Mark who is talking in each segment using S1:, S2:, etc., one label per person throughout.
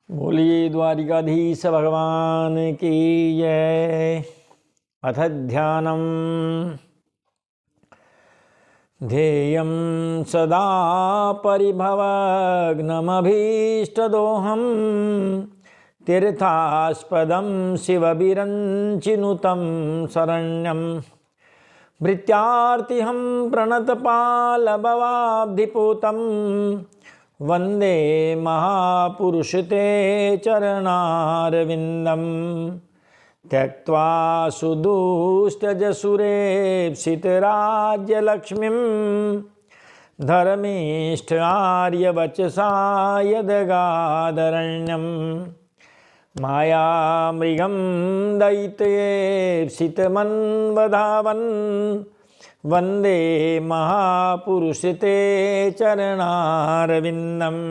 S1: बोलिए द्वारिकाधीश भगवान की जय। अथ ध्यानम ध्येयं सदा परिभवग्नमभीष्टदोहं तीर्थास्पदं शिवविरञ्चिनुतं शरण्यं भृत्यार्तिहं प्रणतपालभवाब्धिपूतं वन्दे महापुरुषते चरणारविन्दम् त्यक्त्वा सुदुष्टजसुरेप्सितराज्यलक्ष्मीं धर्मिष्ठार्यवचसा यदगादरण्यं मायामृगं दैत्येप्सितमन्वधावन् वन्दे महापुरुषते चरणारविन्दम्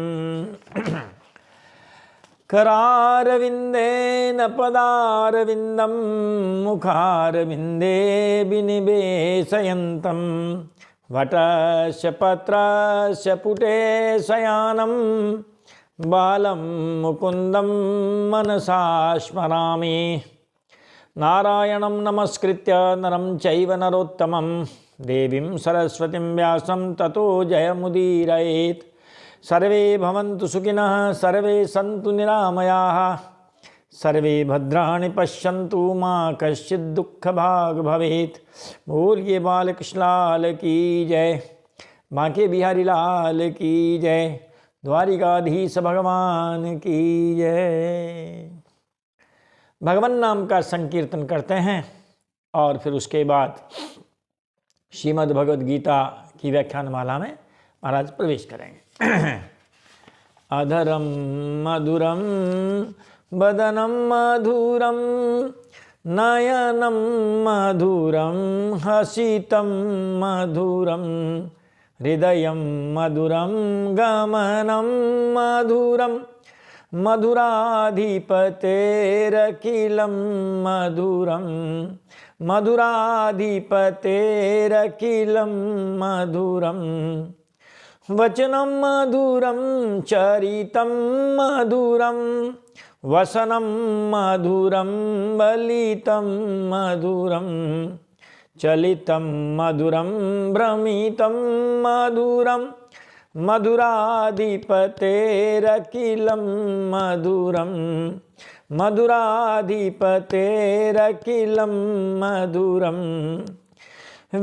S1: करारविन्देन पदारविन्दं मुखारविन्दे विनिवेशयन्तं वटस्य पत्रस्य पुटे शयानं बालं मुकुन्दं मनसा स्मरामि। नारायणं नमस्कृत्य नरं चैव नरोत्तमं देवीं सरस्वतीं व्यासं ततो जयमुदीरयेत्। सर्वे भवन्तु सुखिनः, सर्वे सन्तु निरामयाः, सर्वे भद्राणि पश्यन्तु मा कश्चित् दुःखभाग् भवेत्। बोलिए बालकृष्ण लाल की जय, बांके बिहारी लाल की जय, द्वारिकाधीश भगवान की जय। भगवान नाम का संकीर्तन करते हैं और फिर उसके बाद श्रीमद् भगवद गीता की व्याख्यान माला में महाराज प्रवेश करेंगे। अधरम मधुरम बदनम मधुरम नयनम मधुरम हसितम मधुरम हृदयम मधुरम गमनम मधुरम मधुराधिपतेरखिलं मधुरम मधुराधिपतेरखिलं मधुरम वचनं मधुरं चरितं मधुरं वसनं मधुरं बलितं मधुरं चलितं मधुरं भ्रमितं मधुरं मधुराधिपतेरखिलं मधुरं मधुराधिपतेरखिलं मधुरं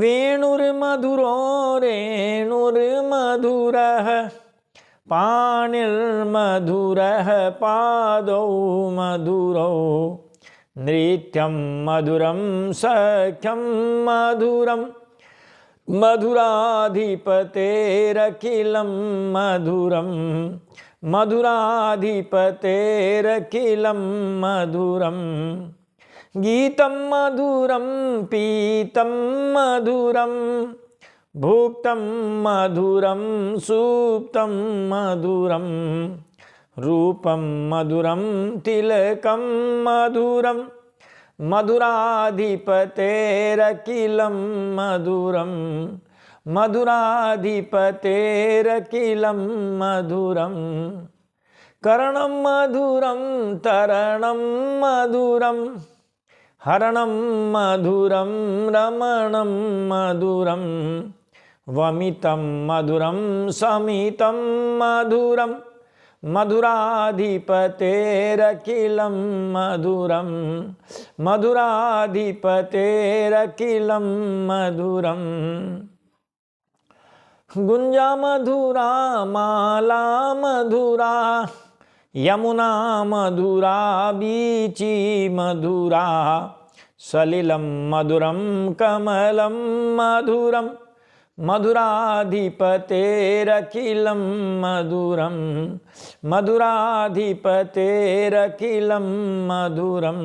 S1: वेणुर्मधुरो रेणुर्मधुरः पाणिर्मधुरः पादौ मधुरौ नृत्यं मधुरं सख्यं मधुरं मधुराधिपतेरखिलं मधुरं मधुराधिपतेरखिलं मधुरं गीतं मधुरं पीतं मधुरं भुक्तं मधुरं सुप्तं मधुरं रूपं मधुरं तिलकं मधुरं मधुराधिपतेरखिलं मधुरं मधुराधिपतेरखिलं मधुरं कर्णं मधुरं तरणं मधुरं हरणं मधुरं रमणं मधुरं वमितं मधुरं समितं मधुरं मधुराधिपतेरखिलं मधुरं मधुराधिपतेरखिलं मधुरं गुंजा मधुरा माला मधुरा यमुना मधुरा बीची मधुरा सलिलं मधुरं कमलं मधुरं मधुराधिपतेरखिलं मधुरं मधुराधिपतेरखिलं मधुरं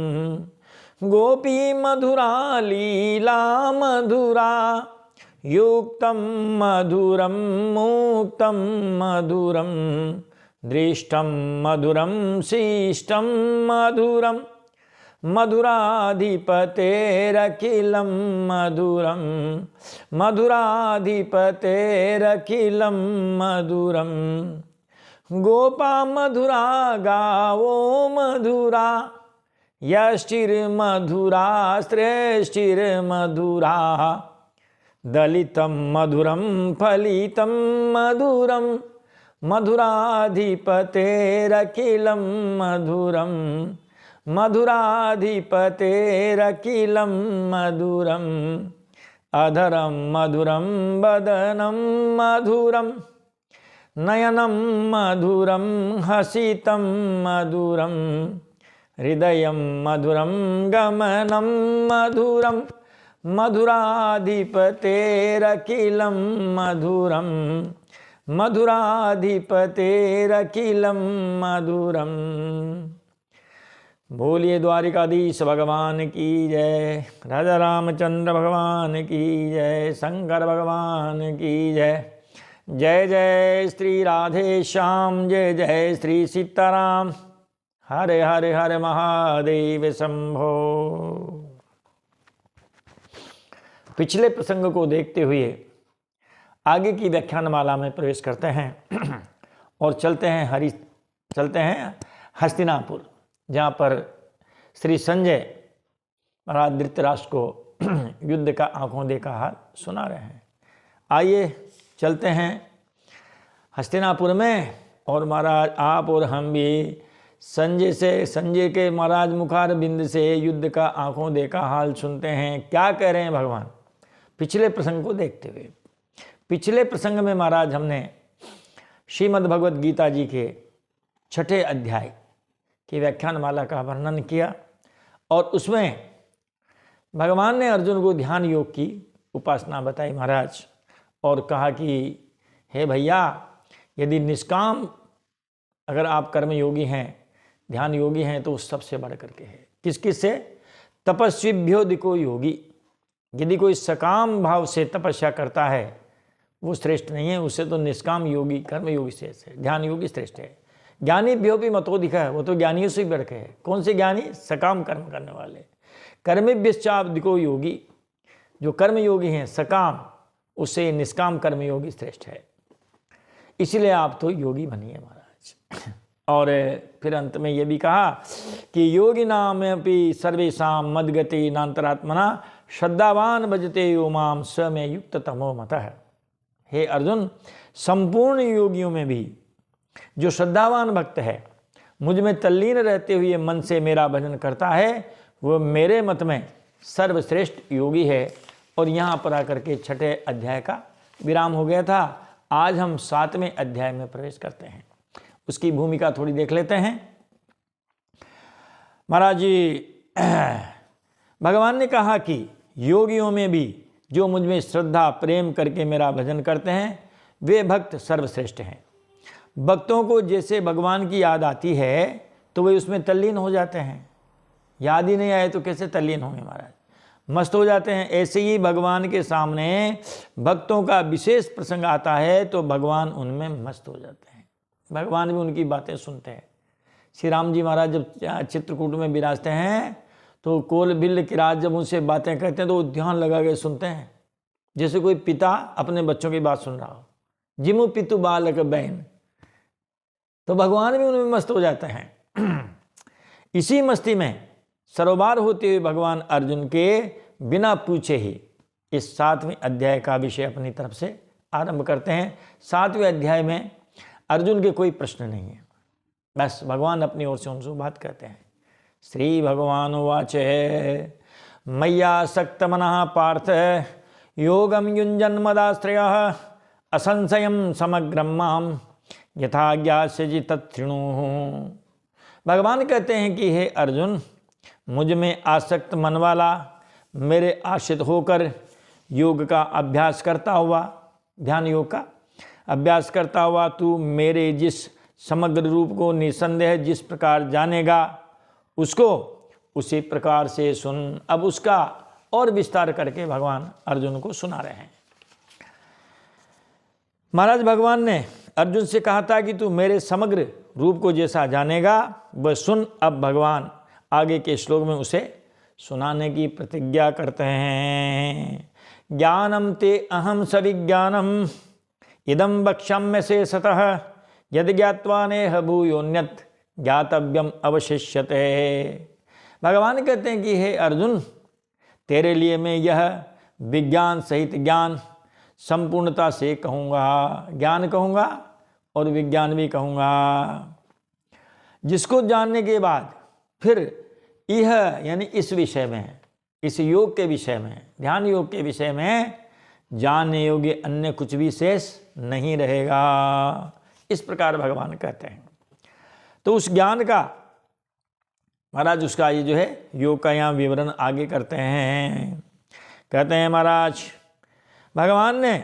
S1: गोपी मधुरा लीला मधुरा युक्तं मधुरं मुक्तं मधुरं दृष्टं मधुरं शिष्टं मधुरं मधुराधिपतेरखिलं मधुरं मधुराधिपतेरखिलं मधुरं गोपा मधुरा गावो मधुरा, यष्टिर्मधुरा श्रेष्ठिर्मधुरा, दलितं मधुरं फलितं मधुरं, मधुराधिपतेरखिलं मधुरं, मधुराधिपतेरखिलं मधुरम्, अधरं मधुरं वदनं मधुरं, नयनं मधुरं हसितं मधुरं, हृदयं मधुरं गमनं मधुरं, मधुराधिपतेरखिलं मधुरं, मधुराधिपतेरखिलं मधुरं। बोलिए द्वारिकाधीश भगवान की जय, राजा रामचंद्र भगवान की जय, शंकर भगवान की जय। जय जय श्री राधे श्याम, जय जय श्री सीताराम। हरे हरे हरे महादेव शंभो। पिछले प्रसंग को देखते हुए आगे की व्याख्यानमाला में प्रवेश करते हैं और चलते हैं हस्तिनापुर, जहाँ पर श्री संजय महाराज धृतराष्ट्र को युद्ध का आंखों देखा हाल सुना रहे हैं। आइए चलते हैं हस्तिनापुर में, और महाराज आप और हम भी संजय के महाराज मुखार बिंद से युद्ध का आंखों देखा हाल सुनते हैं। क्या कह रहे हैं भगवान पिछले प्रसंग को देखते हुए। पिछले प्रसंग में महाराज हमने श्रीमद् भगवत गीता जी के 6ठे अध्याय की व्याख्यानमाला का वर्णन किया, और उसमें भगवान ने अर्जुन को ध्यान योग की उपासना बताई महाराज, और कहा कि हे भैया, यदि निष्काम अगर आप कर्म योगी हैं, ध्यान योगी हैं, तो सबसे बढ़ करके है। किस किस से? तपस्विभ्योधिको योगी। यदि कोई सकाम भाव से तपस्या करता है वो श्रेष्ठ नहीं है, उससे तो निष्काम योगी कर्म योगी श्रेष्ठ है, ध्यान योगी श्रेष्ठ है। ज्ञानी भ्यो भी मतोधिक है, वो तो ज्ञानियों से बढ़ के है। कौन से ज्ञानी? सकाम कर्म करने वाले। कर्मेभ्यश्चाधिको योगी, जो कर्म योगी हैं सकाम, उससे निष्काम कर्म योगी श्रेष्ठ है। इसलिए आप तो योगी बनिए महाराज। और फिर अंत में ये भी कहा कि योगी नाम अपि सर्वेषां मद्गति नान्तरात्मना, श्रद्धावान भजते यो माम स में युक्त तमो मतः। हे अर्जुन, संपूर्ण योगियों में भी जो श्रद्धावान भक्त है, मुझ में तल्लीन रहते हुए मन से मेरा भजन करता है, वो मेरे मत में सर्वश्रेष्ठ योगी है। और यहाँ पर आकर के 6ठे अध्याय का विराम हो गया था। आज हम 7वें अध्याय में प्रवेश करते हैं। उसकी भूमिका थोड़ी देख लेते हैं। महाराज जी, भगवान ने कहा कि योगियों में भी जो मुझ में श्रद्धा प्रेम करके मेरा भजन करते हैं, वे भक्त सर्वश्रेष्ठ हैं। भक्तों को जैसे भगवान की याद आती है तो वे उसमें तल्लीन हो जाते हैं। याद ही नहीं आए तो कैसे तल्लीन होंगे महाराज? मस्त हो जाते हैं। ऐसे ही भगवान के सामने भक्तों का विशेष प्रसंग आता है तो भगवान उनमें मस्त हो जाते हैं। भगवान भी उनकी बातें सुनते हैं। श्री राम जी महाराज जब चित्रकूट में विराजते हैं तो कोल बिल्ल किराज जब उनसे बातें करते हैं तो वो ध्यान लगा के सुनते हैं, जैसे कोई पिता अपने बच्चों की बात सुन रहा हो। जिमु पितु बालक बहन, तो भगवान भी उनमें मस्त हो जाते हैं। इसी मस्ती में सरोबार होते हुए भगवान अर्जुन के बिना पूछे ही इस 7वें अध्याय का विषय अपनी तरफ से आरंभ करते हैं। 7वें अध्याय में अर्जुन के कोई प्रश्न नहीं है, बस भगवान अपनी ओर से उनसे बात करते हैं। श्री भगवान उवाच मय्यासक्तमनः पार्थ योगम युञ्जन् मदाश्रयः असंशयं समग्रं मां यथा ज्ञास्यसि तच्छृणु। भगवान कहते हैं कि हे अर्जुन, मुझ में आसक्त मन वाला, मेरे आश्रित होकर योग का अभ्यास करता हुआ, ध्यान योग का अभ्यास करता हुआ तू मेरे जिस समग्र रूप को निसंदेह जिस प्रकार जानेगा उसको उसी प्रकार से सुन। अब उसका और विस्तार करके भगवान अर्जुन को सुना रहे हैं। महाराज भगवान ने अर्जुन से कहा था कि तू मेरे समग्र रूप को जैसा जानेगा वह सुन। अब भगवान आगे के श्लोक में उसे सुनाने की प्रतिज्ञा करते हैं। ज्ञानम ते अहम सविज्ञानम इदम वक्ष्याम्य शेषतः यदि ज्ञात्वा नेह भूयोन्यत ज्ञातव्यम अवशिष्यते। भगवान कहते हैं कि हे अर्जुन, तेरे लिए मैं यह विज्ञान सहित ज्ञान संपूर्णता से कहूँगा, ज्ञान कहूँगा और विज्ञान भी कहूँगा, जिसको जानने के बाद फिर यह यानी इस विषय में, इस योग के विषय में, ध्यान योग के विषय में जानने योग्य अन्य कुछ भी शेष नहीं रहेगा। इस प्रकार भगवान कहते हैं। तो उस ज्ञान का महाराज उसका ये जो है योग का यहाँ विवरण आगे करते हैं। कहते हैं महाराज भगवान ने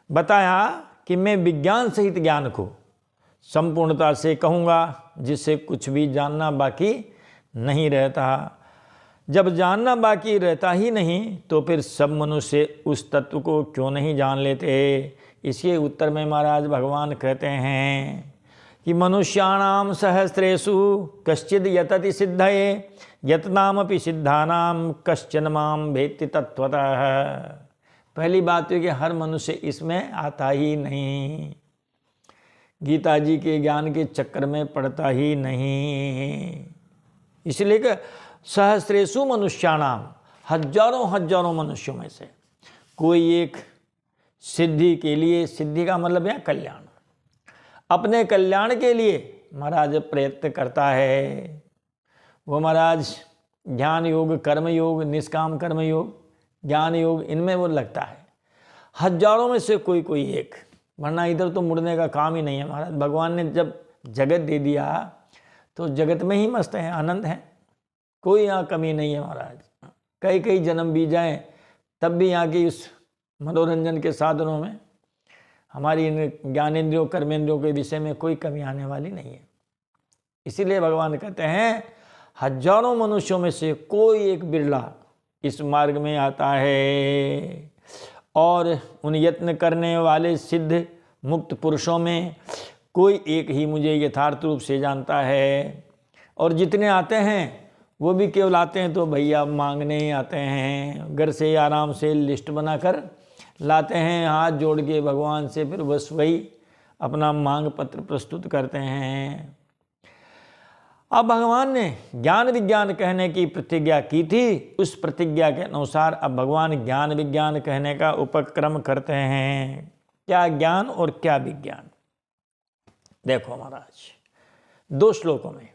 S1: बताया कि मैं विज्ञान सहित ज्ञान को संपूर्णता से कहूँगा, जिससे कुछ भी जानना बाकी नहीं रहता। जब जानना बाकी रहता ही नहीं तो फिर सब मनुष्य उस तत्व को क्यों नहीं जान लेते। इसके उत्तर में महाराज भगवान कहते हैं कि मनुष्याणाम सहस्रेषु कश्चिद यतति सिद्धये यतनामपि सिद्धानाम कश्चन माम भेत्ति तत्वतः। पहली बात है कि हर मनुष्य इसमें आता ही नहीं, गीता जी के ज्ञान के चक्कर में पड़ता ही नहीं। इसलिए कि सहस्रेषु मनुष्याणाम, हजारों हजारों मनुष्यों में से कोई एक सिद्धि के लिए, सिद्धि का मतलब है कल्याण, अपने कल्याण के लिए महाराज प्रयत्न करता है। वो महाराज ध्यान योग, कर्म योग, निष्काम कर्म योग, ज्ञान योग, इनमें वो लगता है। हजारों में से कोई कोई एक, वरना इधर तो मुड़ने का काम ही नहीं है। महाराज भगवान ने जब जगत दे दिया तो जगत में ही मस्त है, आनंद है, कोई यहाँ कमी नहीं है महाराज। कई कई जन्म भी जाएं तब भी यहाँ की उस मनोरंजन के साधनों में, हमारी इन ज्ञानेंद्रियों कर्मेंद्रियों के विषय में कोई कमी आने वाली नहीं है। इसीलिए भगवान कहते हैं हजारों मनुष्यों में से कोई एक बिरला इस मार्ग में आता है, और उन यत्न करने वाले सिद्ध मुक्त पुरुषों में कोई एक ही मुझे यथार्थ रूप से जानता है। और जितने आते हैं वो भी केवल आते हैं तो भैया मांगने ही आते हैं, घर से आराम से लिस्ट बनाकर लाते हैं, हाथ जोड़ के भगवान से, फिर बस वही अपना मांग पत्र प्रस्तुत करते हैं। अब भगवान ने ज्ञान विज्ञान कहने की प्रतिज्ञा की थी, उस प्रतिज्ञा के अनुसार अब भगवान ज्ञान विज्ञान कहने का उपक्रम करते हैं। क्या ज्ञान और क्या विज्ञान, देखो महाराज 2 श्लोकों में,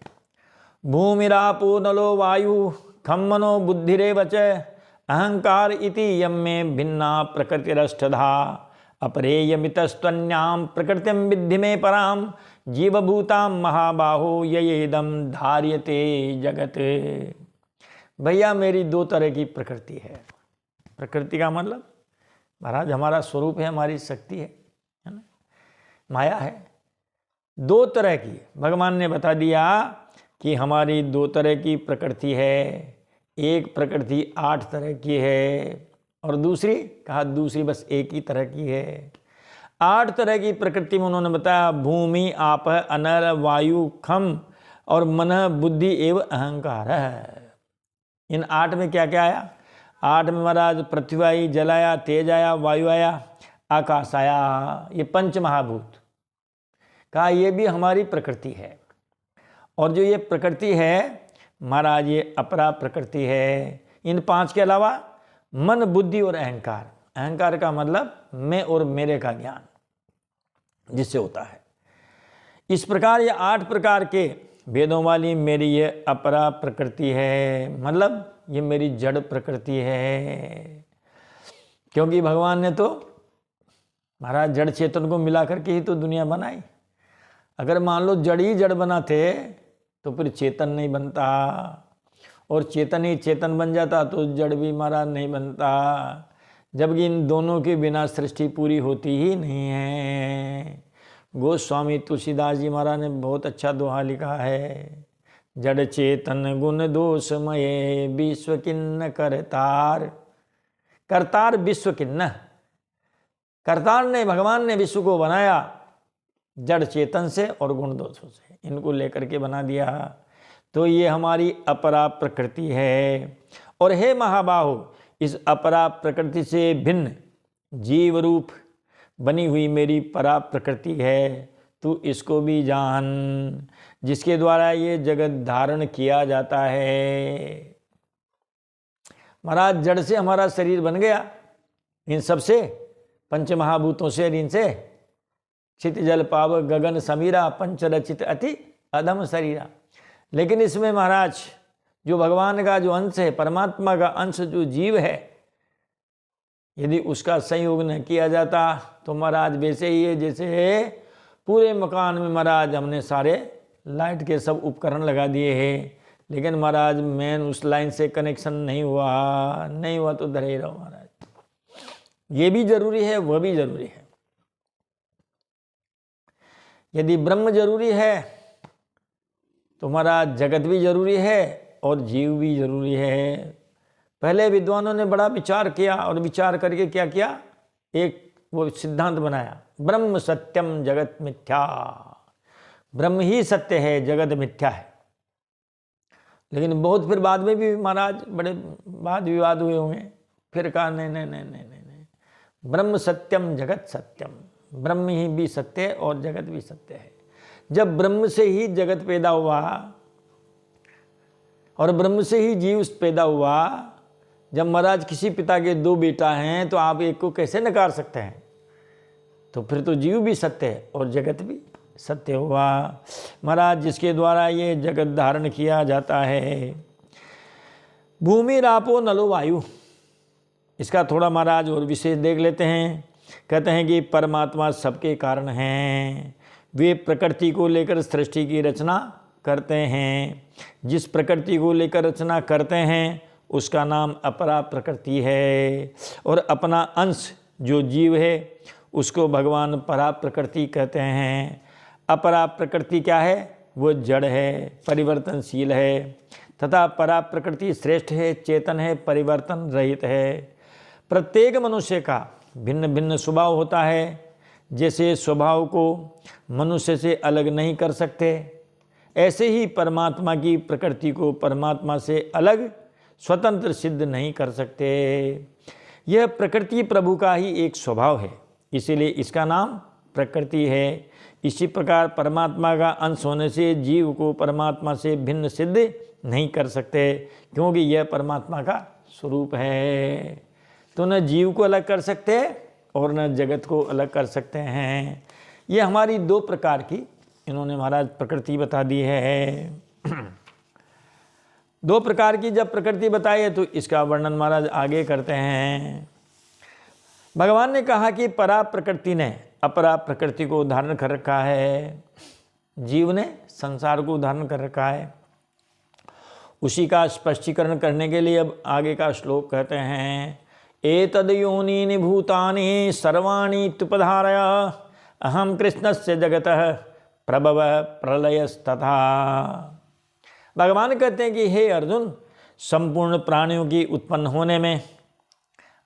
S1: भूमिरापो नलो वायु खम मनो बुद्धिरेव च अहंकार इति यम में भिन्ना प्रकृतिरष्टधा अपरेयमितस्त्वन्याम प्रकृतिम विद्धि में पराम जीवभूताम महाबाहो येदम धार्यते जगत। भैया मेरी 2 तरह की प्रकृति है। प्रकृति का मतलब महाराज हमारा स्वरूप है, हमारी शक्ति है ना, माया है। 2 तरह की भगवान ने बता दिया कि हमारी 2 तरह की प्रकृति है। एक प्रकृति 8 तरह की है और दूसरी कहा दूसरी बस एक ही तरह की है। 8 तरह की प्रकृति में उन्होंने बताया भूमि, आप, अनल, वायु, खम और मन, बुद्धि एवं अहंकार है। इन 8 में क्या क्या आया? 8 में महाराज पृथ्वी आई, जल आया, तेज आया, वायु आया, आकाश आया। ये 5 महाभूत कहा ये भी हमारी प्रकृति है। और जो ये प्रकृति है महाराज ये अपरा प्रकृति है। इन 5 के अलावा मन, बुद्धि और अहंकार। अहंकार का मतलब मैं और मेरे का ज्ञान जिससे होता है। इस प्रकार ये 8 प्रकार के भेदों वाली मेरी ये अपरा प्रकृति है, मतलब ये मेरी जड़ प्रकृति है। क्योंकि भगवान ने तो महाराज जड़ चेतन को मिला करके ही तो दुनिया बनाई। अगर मान लो जड़ ही जड़ बनाते तो फिर चेतन नहीं बनता, और चेतन ही चेतन बन जाता तो जड़ भी महाराज नहीं बनता। जबकि इन दोनों के बिना सृष्टि पूरी होती ही नहीं है। गोस्वामी तुलसीदास जी महाराज ने बहुत अच्छा दोहा लिखा है, जड़ चेतन गुण दोषमये विश्व किन्न करतार। करतार विश्व किन्न, करतार ने भगवान ने विश्व को बनाया जड़ चेतन से और गुण दोषों से, इनको लेकर के बना दिया। तो ये हमारी अपरा प्रकृति है। और हे महाबाहो, इस अपरा प्रकृति से भिन्न जीव रूप बनी हुई मेरी परा प्रकृति है। तू इसको भी जान, जिसके द्वारा ये जगत धारण किया जाता है। महाराज जड़ से हमारा शरीर बन गया, इन सब से, पंच महाभूतों से, इनसे चित जल पाव गगन समीरा पंच रचित अति अधम शरीरा। लेकिन इसमें महाराज जो भगवान का जो अंश है, परमात्मा का अंश जो जीव है, यदि उसका संयोग न किया जाता तो महाराज वैसे ही है जैसे पूरे मकान में महाराज हमने सारे लाइट के सब उपकरण लगा दिए हैं, लेकिन महाराज मेन उस लाइन से कनेक्शन नहीं हुआ तो धरे रहो महाराज। ये भी जरूरी है, वह भी जरूरी है। यदि ब्रह्म जरूरी है तो महाराज जगत भी जरूरी है और जीव भी जरूरी है। पहले विद्वानों ने बड़ा विचार किया और विचार करके क्या किया, एक वो सिद्धांत बनाया, ब्रह्म सत्यम जगत मिथ्या। ब्रह्म ही सत्य है, जगत मिथ्या है। लेकिन बहुत फिर बाद में भी महाराज बड़े वाद विवाद हुए होंगे, फिर कहा नहीं नहीं नहीं नहीं नहीं नहीं, ब्रह्म सत्यम जगत सत्यम, ब्रह्म ही भी सत्य है और जगत भी सत्य है। जब ब्रह्म से ही जगत पैदा हुआ और ब्रह्म से ही जीव पैदा हुआ, जब महाराज किसी पिता के दो बेटा हैं तो आप एक को कैसे नकार सकते हैं? तो फिर तो जीव भी सत्य है और जगत भी सत्य हुआ। महाराज जिसके द्वारा ये जगत धारण किया जाता है, भूमि रापो नलो वायु, इसका थोड़ा महाराज और विशेष देख लेते हैं। कहते हैं कि परमात्मा सबके कारण हैं, वे प्रकृति को लेकर सृष्टि की रचना करते हैं। जिस प्रकृति को लेकर रचना करते हैं उसका नाम अपरा प्रकृति है, और अपना अंश जो जीव है उसको भगवान परा प्रकृति कहते हैं। अपरा प्रकृति क्या है? वो जड़ है, परिवर्तनशील है, तथा परा प्रकृति श्रेष्ठ है, चेतन है, परिवर्तन रहित है। प्रत्येक मनुष्य का भिन्न भिन्न स्वभाव होता है। जैसे स्वभाव को मनुष्य से अलग नहीं कर सकते, ऐसे ही परमात्मा की प्रकृति को परमात्मा से अलग स्वतंत्र सिद्ध नहीं कर सकते। यह प्रकृति प्रभु का ही एक स्वभाव है, इसीलिए इसका नाम प्रकृति है। इसी प्रकार परमात्मा का अंश होने से जीव को परमात्मा से भिन्न सिद्ध नहीं कर सकते, क्योंकि यह परमात्मा का स्वरूप है। तो न जीव को अलग कर सकते और न जगत को अलग कर सकते हैं। ये हमारी दो प्रकार की इन्होंने महाराज प्रकृति बता दी है। दो प्रकार की जब प्रकृति बताई है तो इसका वर्णन महाराज आगे करते हैं। भगवान ने कहा कि परा प्रकृति ने अपरा प्रकृति को धारण कर रखा है, जीव ने संसार को धारण कर रखा है। उसी का स्पष्टीकरण करने के लिए अब आगे का श्लोक कहते हैं, एतद् योनीनि भूतानि सर्वाणि तुपधारय अहम कृष्णस्य जगतः प्रभव प्रलयस्तथा। भगवान कहते हैं कि हे अर्जुन, संपूर्ण प्राणियों की उत्पन्न होने में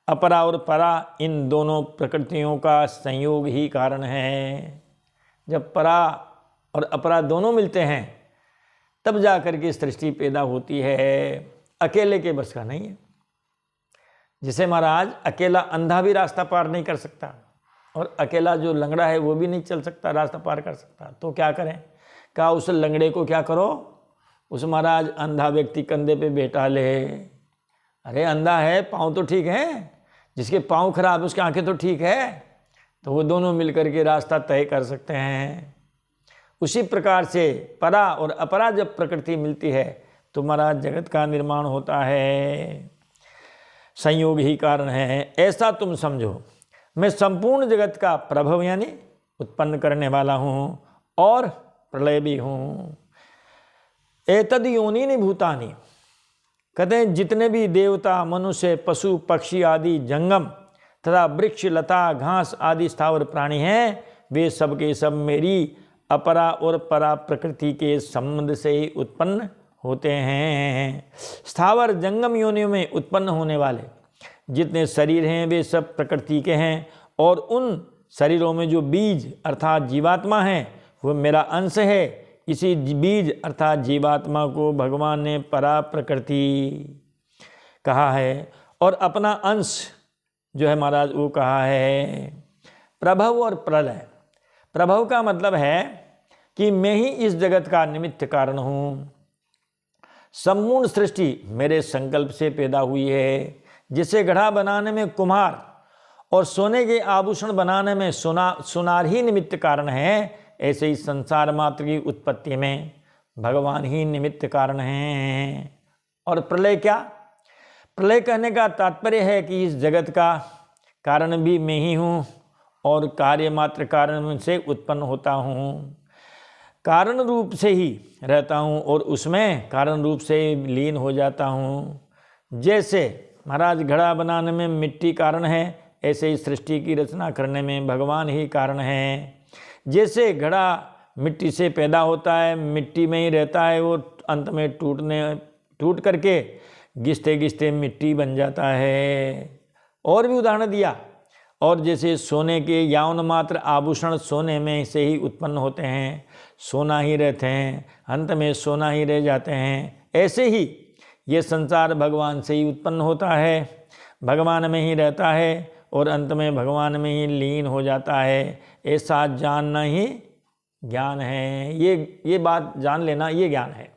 S1: अपरा और परा इन दोनों प्रकृतियों का संयोग ही कारण है। जब परा और अपरा दोनों मिलते हैं तब जा कर के सृष्टि पैदा होती है, अकेले के बस का नहीं है। जिसे महाराज अकेला अंधा भी रास्ता पार नहीं कर सकता और अकेला जो लंगड़ा है वो भी नहीं चल सकता, रास्ता पार कर सकता, तो क्या करें? कहा उस लंगड़े को क्या करो, उस महाराज अंधा व्यक्ति कंधे पे बैठा ले। अरे अंधा है, पाँव तो ठीक है, जिसके पाँव खराब उसकी आंखें तो ठीक है, तो वो दोनों मिलकर के रास्ता तय कर सकते हैं। उसी प्रकार से परा और अपरा जब प्रकृति मिलती है तो महाराज जगत का निर्माण होता है, संयोग ही कारण है। ऐसा तुम समझो, मैं संपूर्ण जगत का प्रभव यानी उत्पन्न करने वाला हूँ और प्रलय भी हूँ। एतद् योनीनि भूतानि, कहते हैं जितने भी देवता, मनुष्य, पशु, पक्षी आदि जंगम तथा वृक्ष, लता, घास आदि स्थावर प्राणी हैं, वे सब के सब मेरी अपरा और परा प्रकृति के संबंध से ही उत्पन्न होते हैं। स्थावर जंगम योनियों में उत्पन्न होने वाले जितने शरीर हैं वे सब प्रकृति के हैं, और उन शरीरों में जो बीज अर्थात जीवात्मा है वो मेरा अंश है। इसी बीज अर्थात जीवात्मा को भगवान ने परा प्रकृति कहा है, और अपना अंश जो है महाराज वो कहा है प्रभव और प्रलय। प्रभव का मतलब है कि मैं ही इस जगत का निमित्त कारण हूँ। संपूर्ण सृष्टि मेरे संकल्प से पैदा हुई है। जिसे घड़ा बनाने में कुम्हार और सोने के आभूषण बनाने में सुनार ही निमित्त कारण है, ऐसे ही संसार मात्र की उत्पत्ति में भगवान ही निमित्त कारण हैं। और प्रलय क्या? प्रलय कहने का तात्पर्य है कि इस जगत का कारण भी मैं ही हूँ और कार्य मात्र कारण से उत्पन्न होता हूँ। कारण रूप से ही रहता हूँ और उसमें कारण रूप से लीन हो जाता हूँ। जैसे महाराज घड़ा बनाने में मिट्टी कारण है, ऐसे ही सृष्टि की रचना करने में भगवान ही कारण है। जैसे घड़ा मिट्टी से पैदा होता है, मिट्टी में ही रहता है, वो अंत में टूट करके घिसते घिसते मिट्टी बन जाता है। और भी उदाहरण दिया। और जैसे सोने के यौन मात्र आभूषण सोने में से ही उत्पन्न होते हैं, सोना ही रहते हैं, अंत में सोना ही रह जाते हैं, ऐसे ही ये संसार भगवान से ही उत्पन्न होता है, भगवान में ही रहता है और अंत में भगवान में ही लीन हो जाता है। ऐसा जानना ही ज्ञान है। ये बात जान लेना, ये ज्ञान है।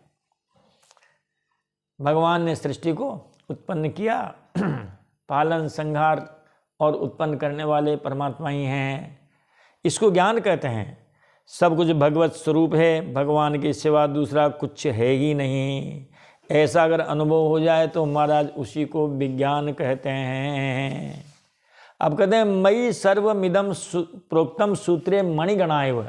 S1: भगवान ने सृष्टि को उत्पन्न किया, पालन संहार और उत्पन्न करने वाले परमात्मा ही हैं। इसको ज्ञान कहते हैं। सब कुछ भगवत स्वरूप है, भगवान के सिवा दूसरा कुछ है ही नहीं। ऐसा अगर अनुभव हो जाए तो महाराज उसी को विज्ञान कहते हैं। अब कहते हैं मयि सर्वमिदं प्रोक्तम सूत्रे मणिगणाएव।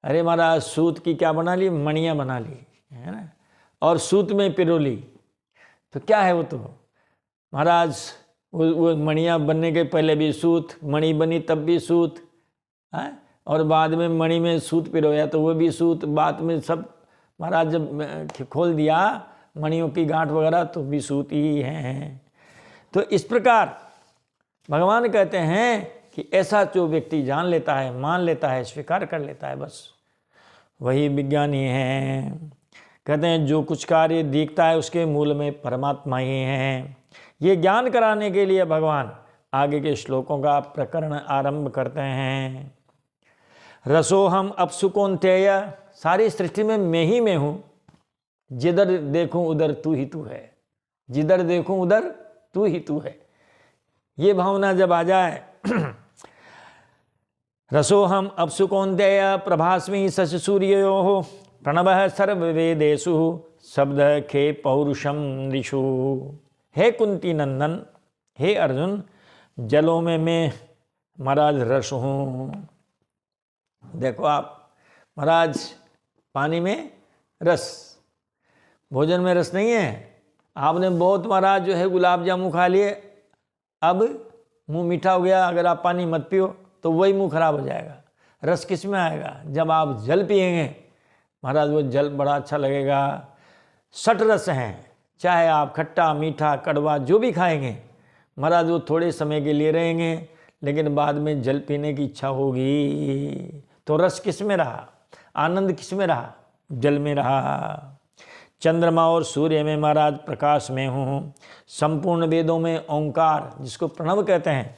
S1: अरे महाराज सूत की क्या बना ली? मणियाँ बना ली, है ना, और सूत में पिरो ली। तो क्या है वो? तो महाराज वो मणियाँ बनने के पहले भी सूत, मणि बनी तब भी सूत, है, और बाद में मणि में सूत पिरोया तो वो भी सूत। बाद में सब महाराज जब खोल दिया मणियों की गांठ वगैरह तो भी सूत ही हैं। तो इस प्रकार भगवान कहते हैं कि ऐसा जो व्यक्ति जान लेता है, मान लेता है, स्वीकार कर लेता है, बस वही विज्ञानी है। कहते हैं जो कुछ कार्य दिखता है उसके मूल में परमात्मा ही है। ये ज्ञान कराने के लिए भगवान आगे के श्लोकों का प्रकरण आरंभ करते हैं। रसोहम अपसु कौन्तेय, सारी सृष्टि में मैं ही मैं हूँ। जिधर देखूं उधर तू ही तू है, जिधर देखूं उधर तू ही तू है। ये भावना जब आ जाए रसोहम अपसु कौन्तेय प्रभास्मि शशि सूर्ययोः प्रणवः सर्ववेदेषु शब्द खे पौरुषम ऋषु। हे कुंती नंदन, हे अर्जुन, जलों में मैं महाराज रस हूँ। देखो आप महाराज, पानी में रस, भोजन में रस नहीं है। आपने बहुत महाराज जो है गुलाब जामुन खा लिए, अब मुंह मीठा हो गया, अगर आप पानी मत पियो तो वही मुंह खराब हो जाएगा। रस किस में आएगा? जब आप जल पिएंगे महाराज, वो जल बड़ा अच्छा लगेगा। 60 रस हैं, चाहे आप खट्टा मीठा कड़वा जो भी खाएंगे महाराज, वो थोड़े समय के लिए रहेंगे, लेकिन बाद में जल पीने की इच्छा होगी। तो रस किस में रहा? आनंद किस में रहा? जल में रहा। चंद्रमा और सूर्य में महाराज प्रकाश में हूँ। संपूर्ण वेदों में ओंकार, जिसको प्रणव कहते हैं,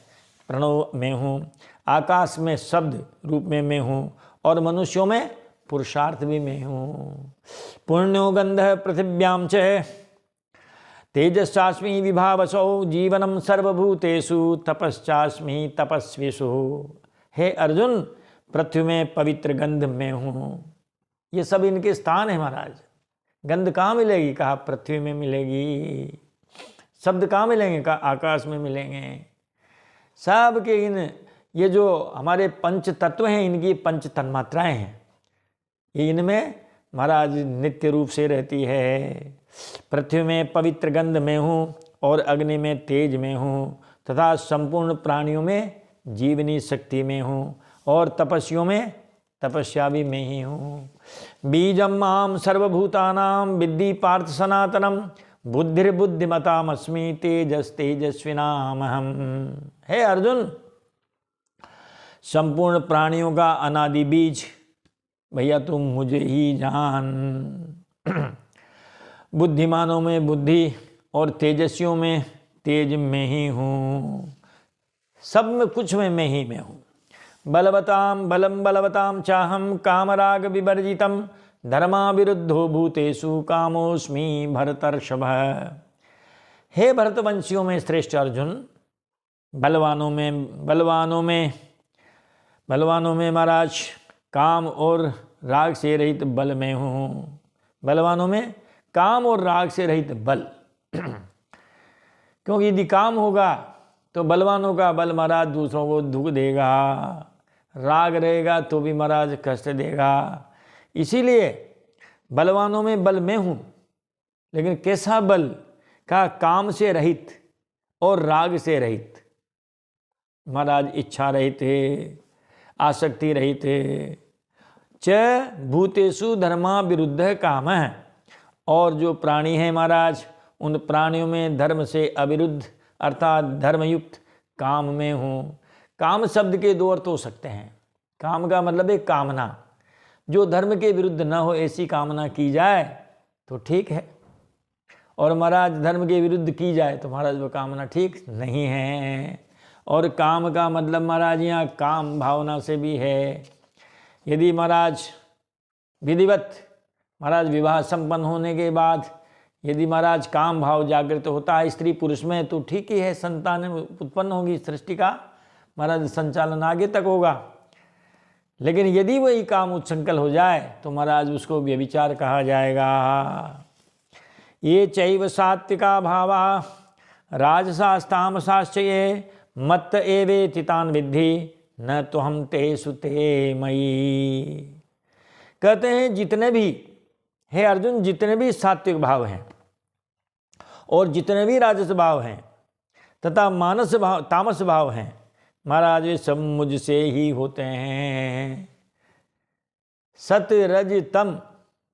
S1: प्रणव में हूँ। आकाश में शब्द रूप में मैं हूँ और मनुष्यों में पुरुषार्थ भी मैं हूँ। पुण्यो गंध पृथिव्याम च तेजस्चास्मि विभावसौ जीवनम सर्वभूतेषु तपश्चास्मि तपस्विषु। हे अर्जुन, पृथ्वी में पवित्र गंध में हूँ। ये सब इनके स्थान है महाराज। गंध कहाँ मिलेगी? कहा पृथ्वी में मिलेगी। शब्द कहाँ मिलेंगे? कहा आकाश में मिलेंगे। सब के इन ये जो हमारे पंच तत्व हैं, इनकी पंच तन्मात्राएं हैं, ये इनमें महाराज नित्य रूप से रहती है। पृथ्वी में पवित्र गंध में हूँ और अग्नि में तेज में हूँ तथा संपूर्ण प्राणियों में जीवनी शक्ति में हूँ और तपस्वियों में तपस्या भी मैं ही हूँ। बीजम माम सर्वभूतानां विद्धि पार्थ सनातनम बुद्धिर्बुद्धिमतामस्मि तेजस तेजस्विनामहम। हे अर्जुन, संपूर्ण प्राणियों का अनादि बीज भैया तुम मुझे ही जान। बुद्धिमानों में बुद्धि और तेजस्वियों में तेज में ही हूँ। सब में कुछ में मैं ही मैं हूँ। बलवतां बलं बलवतां चाहं कामराग विवर्जितं धर्माविरुद्धो भूतेषु कामोऽस्मि भरतर्षभ। हे भरतवंशियों में श्रेष्ठ अर्जुन, बलवानों में महाराज काम और राग से रहित बल में हूँ। बलवानों में काम और राग से रहित बल क्योंकि यदि काम होगा तो बलवानों का बल महाराज दूसरों को दुख देगा, राग रहेगा तो भी महाराज कष्ट देगा। इसीलिए बलवानों में बल में हूँ, लेकिन कैसा बल का? काम से रहित और राग से रहित। महाराज इच्छा रहित है, आसक्ति रहित है। च भूतेषु धर्मा विरुद्ध काम है। और जो प्राणी है महाराज, उन प्राणियों में धर्म से अविरुद्ध अर्थात धर्मयुक्त काम में हूँ। काम शब्द के दो अर्थ हो सकते हैं। काम का मतलब है कामना, जो धर्म के विरुद्ध न हो ऐसी कामना की जाए तो ठीक है, और महाराज धर्म के विरुद्ध की जाए तो महाराज वो कामना ठीक नहीं है। और काम का मतलब महाराज यहाँ काम भावना से भी है। यदि महाराज विधिवत महाराज विवाह संपन्न होने के बाद यदि महाराज काम भाव जागृत होता है स्त्री पुरुष में तो ठीक ही है, संतान उत्पन्न होगी, सृष्टि का महाराज संचालन आगे तक होगा। लेकिन यदि वही काम उच्छृंखल हो जाए तो महाराज उसको व्यभिचार कहा जाएगा। ये चैव सात्विका भावा राजसास्तामसाश्च ये मत्त एवेति तान् विद्धि न तो हम ते सुते मयि। कहते हैं जितने भी, हे अर्जुन, जितने भी सात्विक भाव हैं और जितने भी राजस भाव हैं तथा मानस भाव तामस भाव हैं महाराज ये सब मुझसे ही होते हैं। सत्य रज तम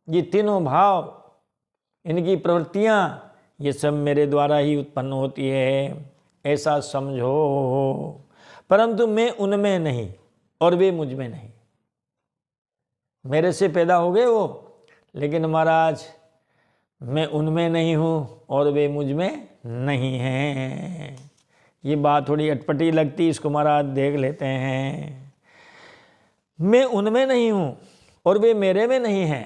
S1: ये तीनों भाव, इनकी प्रवृत्तियां ये सब मेरे द्वारा ही उत्पन्न होती है, ऐसा समझो। परंतु मैं उनमें नहीं और वे मुझ में नहीं। मेरे से पैदा हो गए वो, लेकिन महाराज मैं उनमें नहीं हूँ और वे मुझ में नहीं हैं। ये बात थोड़ी अटपटी लगती, इसको महाराज देख लेते हैं। मैं उनमें नहीं हूँ और वे मेरे में नहीं हैं।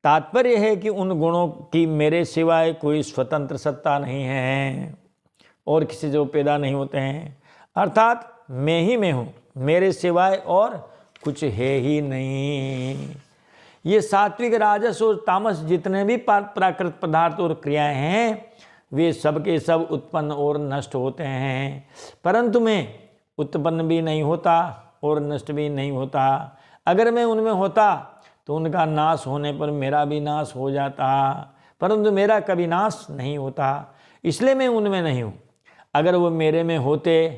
S1: तात्पर्य है कि उन गुणों की मेरे सिवाय कोई स्वतंत्र सत्ता नहीं है और किसी जो पैदा नहीं होते हैं, अर्थात मैं ही मैं हूँ, मेरे सिवाय और कुछ है ही नहीं। ये सात्विक राजस और तामस जितने भी प्राकृत पदार्थ और क्रियाएं हैं वे सब के सब उत्पन्न और नष्ट होते हैं, परंतु मैं उत्पन्न भी नहीं होता और नष्ट भी नहीं होता। अगर मैं उनमें होता तो उनका नाश होने पर मेरा भी नाश हो जाता, परंतु मेरा कभी नाश नहीं होता, इसलिए मैं उनमें नहीं हूँ। अगर वो मेरे में होते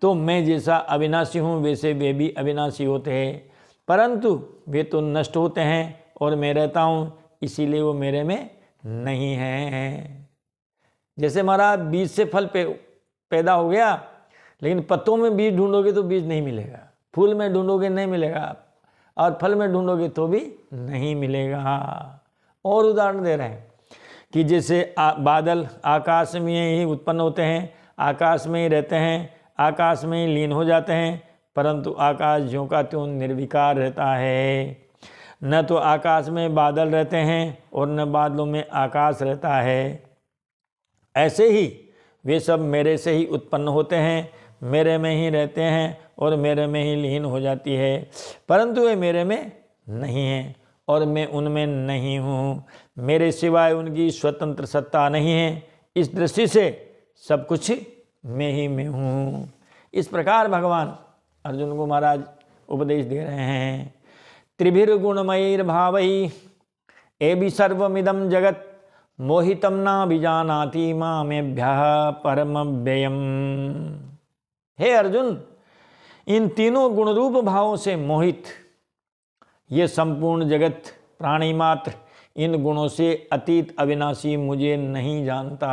S1: तो मैं जैसा अविनाशी हूँ वैसे वे भी अविनाशी होते हैं, परंतु वे तो नष्ट होते हैं और मैं रहता हूँ, इसीलिए वो मेरे में नहीं है। जैसे महाराज बीज से फल पैदा हो गया, लेकिन पत्तों में बीज ढूंढोगे तो बीज नहीं मिलेगा, फूल में ढूंढोगे नहीं मिलेगा, और फल में ढूंढोगे तो भी नहीं मिलेगा। और उदाहरण दे रहे हैं कि जैसे बादल आकाश में ही उत्पन्न होते हैं, आकाश में ही रहते हैं, आकाश में ही लीन हो जाते हैं, परंतु आकाश ज्यों का त्यों निर्विकार रहता है। न तो आकाश में बादल रहते हैं और न बादलों में आकाश रहता है। ऐसे ही वे सब मेरे से ही उत्पन्न होते हैं, मेरे में ही रहते हैं और मेरे में ही लीन हो जाती है, परंतु वे मेरे में नहीं हैं और मैं उनमें नहीं हूँ। मेरे सिवाय उनकी स्वतंत्र सत्ता नहीं है। इस दृष्टि से सब कुछ मैं ही में हूँ। इस प्रकार भगवान अर्जुन को महाराज उपदेश दे रहे हैं। त्रिभिर्गुणमयैर्भावैः एवं सर्वमिदं जगत् मोहितं नाभिजानाति मामेभ्यः परमव्ययम्। हे अर्जुन, इन तीनों गुणरूप भावों से मोहित ये संपूर्ण जगत प्राणी मात्र इन गुणों से अतीत अविनाशी मुझे नहीं जानता।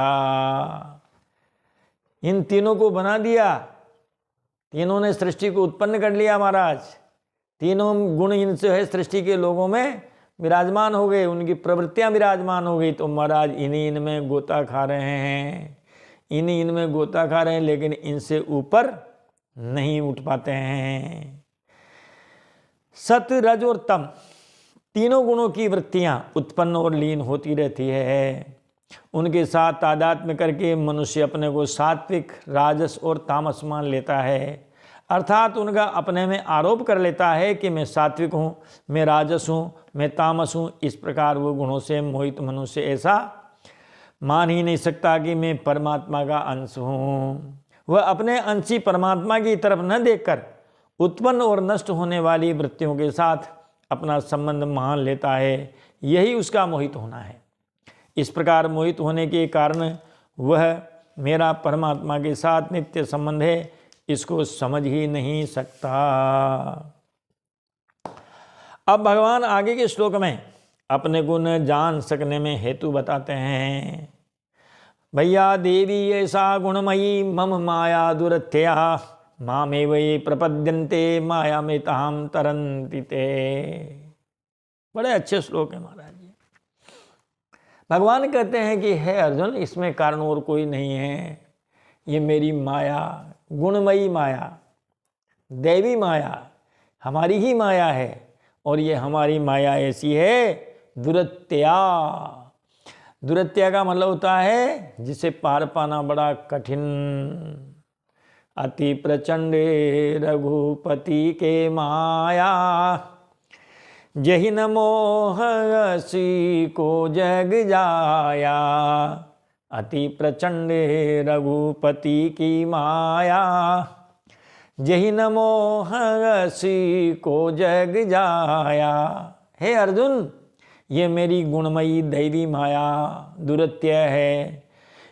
S1: इन तीनों को बना दिया, तीनों ने सृष्टि को उत्पन्न कर लिया महाराज। तीनों गुण इनसे है सृष्टि के लोगों में विराजमान हो गए, उनकी प्रवृत्तियां विराजमान हो गई, तो महाराज इन्हीं इनमें गोता खा रहे हैं, इन्हीं इनमें गोता खा रहे हैं, लेकिन इनसे ऊपर नहीं उठ पाते हैं। सत, रज और तम तीनों गुणों की वृत्तियां उत्पन्न और लीन होती रहती है। उनके साथ तादात्म्य करके मनुष्य अपने को सात्विक, राजस और तामस मान लेता है। अर्थात उनका अपने में आरोप कर लेता है कि मैं सात्विक हूँ, मैं राजस हूँ, मैं तामस हूँ। इस प्रकार वो गुणों से मोहित मनुष्य ऐसा मान ही नहीं सकता कि मैं परमात्मा का अंश हूँ। वह अपने अंशी परमात्मा की तरफ न देखकर उत्पन्न और नष्ट होने वाली वृत्तियों के साथ अपना संबंध मान लेता है। यही उसका मोहित होना है। इस प्रकार मोहित होने के कारण वह मेरा परमात्मा के साथ नित्य संबंध है, इसको समझ ही नहीं सकता। अब भगवान आगे के श्लोक में अपने गुण जान सकने में हेतु बताते हैं। भैया देवी ऐसा गुणमयी मम माया दुरत्यया मामे वै प्रपद्यन्ते माया में ताम तरन्ति ते। बड़े अच्छे श्लोक है महाराज जी। भगवान कहते हैं कि हे अर्जुन, इसमें कारण और कोई नहीं है। ये मेरी माया, गुणमयी माया, दैवी माया, हमारी ही माया है। और ये हमारी माया ऐसी है दुरत्या। दुरत्या का मतलब होता है जिसे पार पाना बड़ा कठिन। अति प्रचंड रघुपति के माया, जहि न मोहसी को जग जाया। अति प्रचंड रघुपति की माया, जहि न मोहसी को जग जाया। हे अर्जुन, ये मेरी गुणमयी दैवी माया दुरत्य है।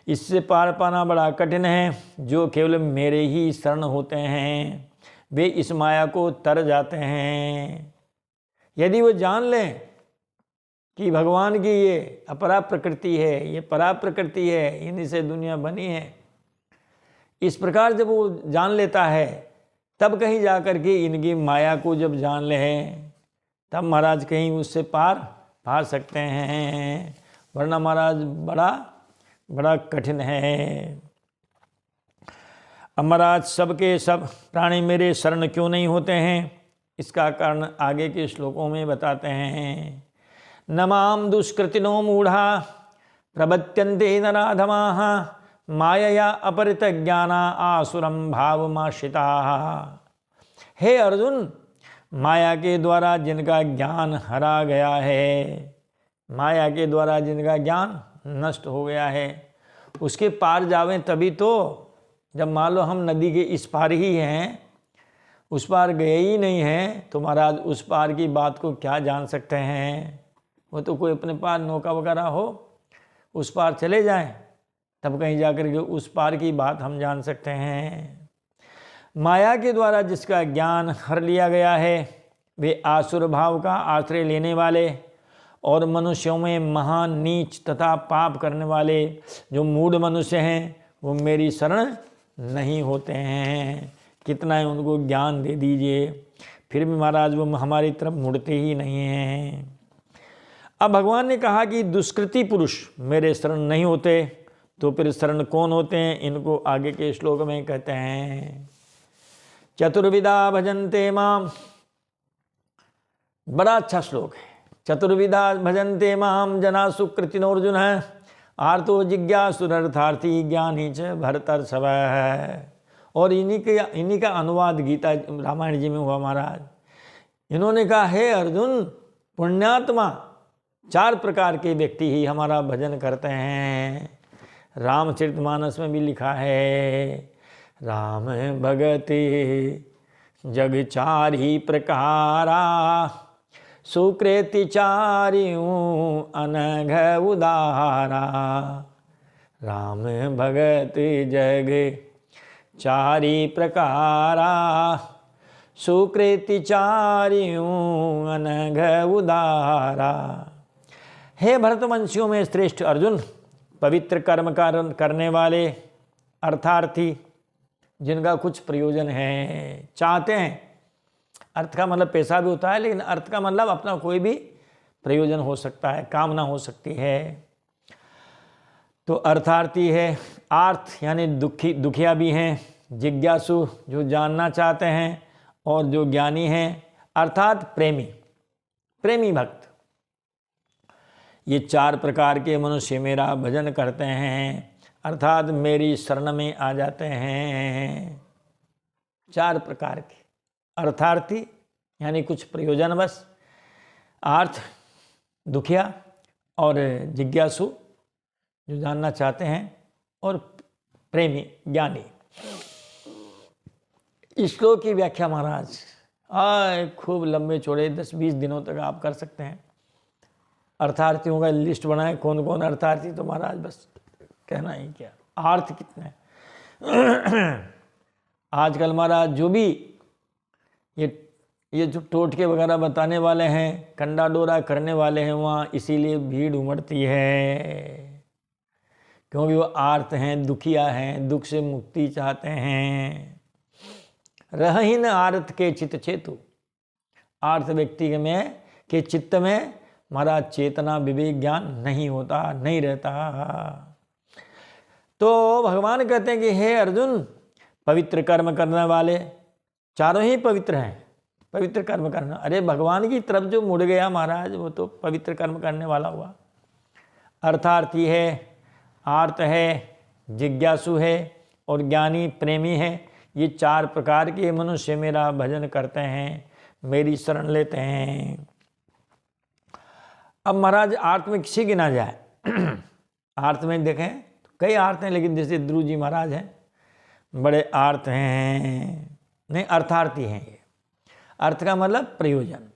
S1: इससे पार पाना बड़ा कठिन है। जो केवल मेरे ही शरण होते हैं वे इस माया को तर जाते हैं। यदि वो जान लें कि भगवान की ये अपरा प्रकृति है, ये परा प्रकृति है, इन्हीं से दुनिया बनी है, इस प्रकार जब वो जान लेता है तब कहीं जा कर के इनकी माया को जब जान ले तब महाराज कहीं उससे पार पा सकते हैं। वरना महाराज बड़ा कठिन है। अब महाराज सबके सब प्राणी मेरे शरण क्यों नहीं होते हैं, इसका कारण आगे के श्लोकों में बताते हैं। न माम दुष्कृतिनो मूढ़ा प्रबत्यन्ते नराधमाः मायया अपरित ज्ञाना आसुरम भावमाश्रिताः। हे अर्जुन, माया के द्वारा जिनका ज्ञान हरा गया है, माया के द्वारा जिनका ज्ञान नष्ट हो गया है, उसके पार जावें तभी तो। जब मान लो हम नदी के इस पार ही हैं, उस पार गए ही नहीं हैं, तो महाराज उस पार की बात को क्या जान सकते हैं। वो तो कोई अपने पार नौका वगैरह हो, उस पार चले जाएं, तब कहीं जाकर के उस पार की बात हम जान सकते हैं। माया के द्वारा जिसका ज्ञान हर लिया गया है वे आसुर भाव का आश्रय लेने वाले और मनुष्यों में महान नीच तथा पाप करने वाले जो मूढ़ मनुष्य हैं वो मेरी शरण नहीं होते हैं। कितना ही उनको ज्ञान दे दीजिए, फिर भी महाराज वो हमारी तरफ मुड़ते ही नहीं हैं। अब भगवान ने कहा कि दुष्कृति पुरुष मेरे शरण नहीं होते, तो फिर शरण कौन होते हैं, इनको आगे के श्लोक में कहते हैं। चतुर्विधा भजन्ते माम, बड़ा अच्छा श्लोक है। चतुर्विधा भजन्ते माम जना सुकृतिनोर्जुन है आर्तो जिज्ञासुरर्थार्थी ज्ञानी च भरतर्षभ है। और इन्हीं का अनुवाद गीता रामायण जी में हुआ महाराज। इन्होंने कहा हे अर्जुन, पुण्यात्मा 4 प्रकार के व्यक्ति ही हमारा भजन करते हैं। रामचरितमानस में भी लिखा है, राम भगति जग 4 ही प्रकारा सुकृति 4 अनघ उदारा। राम भगति जग 4 ही प्रकारा सुकृति 4 अनघ उदारा। हे भरतवंशियों में श्रेष्ठ अर्जुन, पवित्र कर्म करने वाले अर्थार्थी जिनका कुछ प्रयोजन है, चाहते हैं। अर्थ का मतलब पैसा भी होता है, लेकिन अर्थ का मतलब अपना कोई भी प्रयोजन हो सकता है, कामना हो सकती है। तो अर्थार्थी है। आर्थ यानी दुखिया भी हैं, जिज्ञासु जो जानना चाहते हैं, और जो ज्ञानी हैं अर्थात प्रेमी भक्त। ये 4 प्रकार के मनुष्य मेरा भजन करते हैं अर्थात मेरी शरण में आ जाते हैं। 4 प्रकार के अर्थार्थी यानी कुछ प्रयोजन बस, आर्थ दुखिया, और जिज्ञासु जो जानना चाहते हैं, और प्रेमी ज्ञानी। इस श्लोक की व्याख्या महाराज खूब लंबे चौड़े 10-20 दिनों तक आप कर सकते हैं। अर्थार्थियों का लिस्ट बनाए, कौन कौन अर्थार्थी, तो महाराज बस कहना ही क्या। अर्थ कितने आजकल महाराज जो भी ये जो टोटके वगैरह बताने वाले हैं, कंडा डोरा करने वाले हैं, वहाँ इसीलिए भीड़ उमड़ती है, क्योंकि वो आर्त हैं, दुखिया हैं, दुख से मुक्ति चाहते हैं। रहहीन आर्त के चित्त चेतु, आर्त व्यक्ति में के चित्त में महाराज चेतना विवेक ज्ञान नहीं होता, नहीं रहता। तो भगवान कहते हैं कि हे अर्जुन, पवित्र कर्म करने वाले, चारों ही पवित्र हैं, पवित्र कर्म करना। अरे भगवान की तरफ जो मुड़ गया महाराज, वो तो पवित्र कर्म करने वाला हुआ। अर्थार्थी है, आर्त है, जिज्ञासु है, और ज्ञानी प्रेमी है। ये 4 प्रकार के मनुष्य मेरा भजन करते हैं, मेरी शरण लेते हैं। अब महाराज आर्त में किसी गिना जाए आर्त में देखें तो कई आर्त हैं, लेकिन जैसे ध्रुव जी महाराज हैं, बड़े आर्त हैं, नहीं अर्थार्थी हैं। ये अर्थ का मतलब प्रयोजन,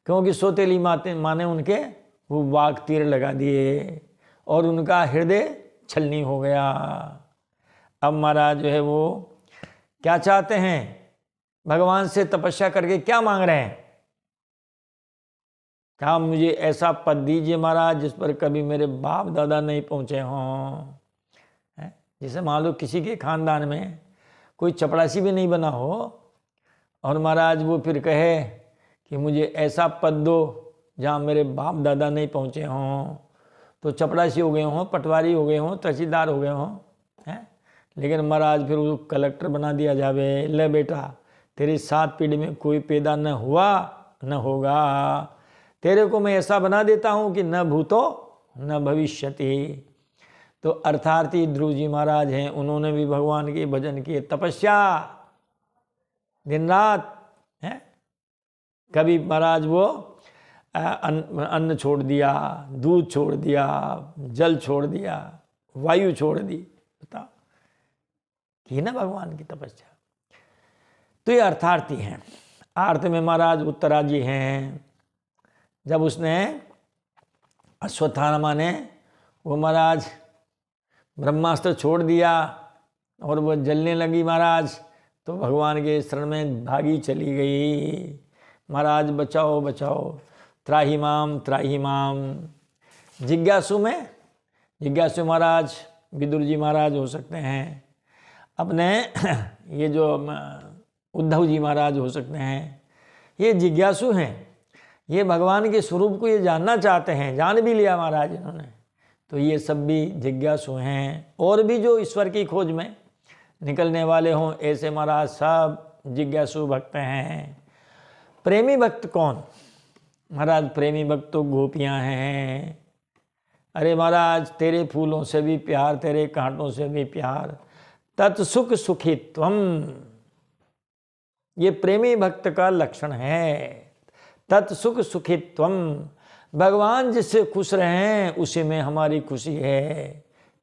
S1: क्योंकि सौतेली माने उनके वो वाग तीर लगा दिए और उनका हृदय छलनी हो गया। अब महाराज जो है वो क्या चाहते हैं, भगवान से तपस्या करके क्या मांग रहे हैं, क्या मुझे ऐसा पद दीजिए महाराज जिस पर कभी मेरे बाप दादा नहीं पहुँचे हों। जैसे मान लो किसी के खानदान में कोई चपरासी भी नहीं बना हो, और महाराज वो फिर कहे कि मुझे ऐसा पद दो जहाँ मेरे बाप दादा नहीं पहुँचे हों, तो चपरासी हो गए हों, पटवारी हो गए हों, तहसीलदार हो गए हों, हैं। लेकिन महाराज फिर वो कलेक्टर बना दिया जावे, ले बेटा तेरी 7 पीढ़ी में कोई पैदा न हुआ न होगा, तेरे को मैं ऐसा बना देता हूँ कि न भूतो न भविष्यति। तो अर्थार्थी ध्रुव जी महाराज हैं, उन्होंने भी भगवान के भजन किए, तपस्या दिन रात है। कभी महाराज वो अन्न छोड़ दिया, दूध छोड़ दिया, जल छोड़ दिया, वायु छोड़ दी, बताओ की ना भगवान की तपस्या। तो ये अर्थार्थी हैं। आर्थ में महाराज उत्तराजी हैं। जब उसने अश्वत्थामा ने वो महाराज ब्रह्मास्त्र छोड़ दिया और वो जलने लगी महाराज, तो भगवान के शरण में भागी चली गई, महाराज बचाओ बचाओ, त्राहि माम। जिज्ञासु में जिज्ञासु महाराज विदुर जी महाराज हो सकते हैं, अपने ये जो उद्धव जी महाराज हो सकते हैं, ये जिज्ञासु हैं। ये भगवान के स्वरूप को ये जानना चाहते हैं, जान भी लिया महाराज इन्होंने, तो ये सब भी जिज्ञासु हैं। और भी जो ईश्वर की खोज में निकलने वाले हों, ऐसे महाराज सब जिज्ञासु भक्त हैं। प्रेमी भक्त कौन महाराज? प्रेमी भक्त तो गोपियाँ हैं। अरे महाराज तेरे फूलों से भी प्यार, तेरे कांटों से भी प्यार, तत्सुख सुखित्वम, ये प्रेमी भक्त का लक्षण है। तत्सुख सुखित्वम, भगवान जिससे खुश रहें उसी में हमारी खुशी है।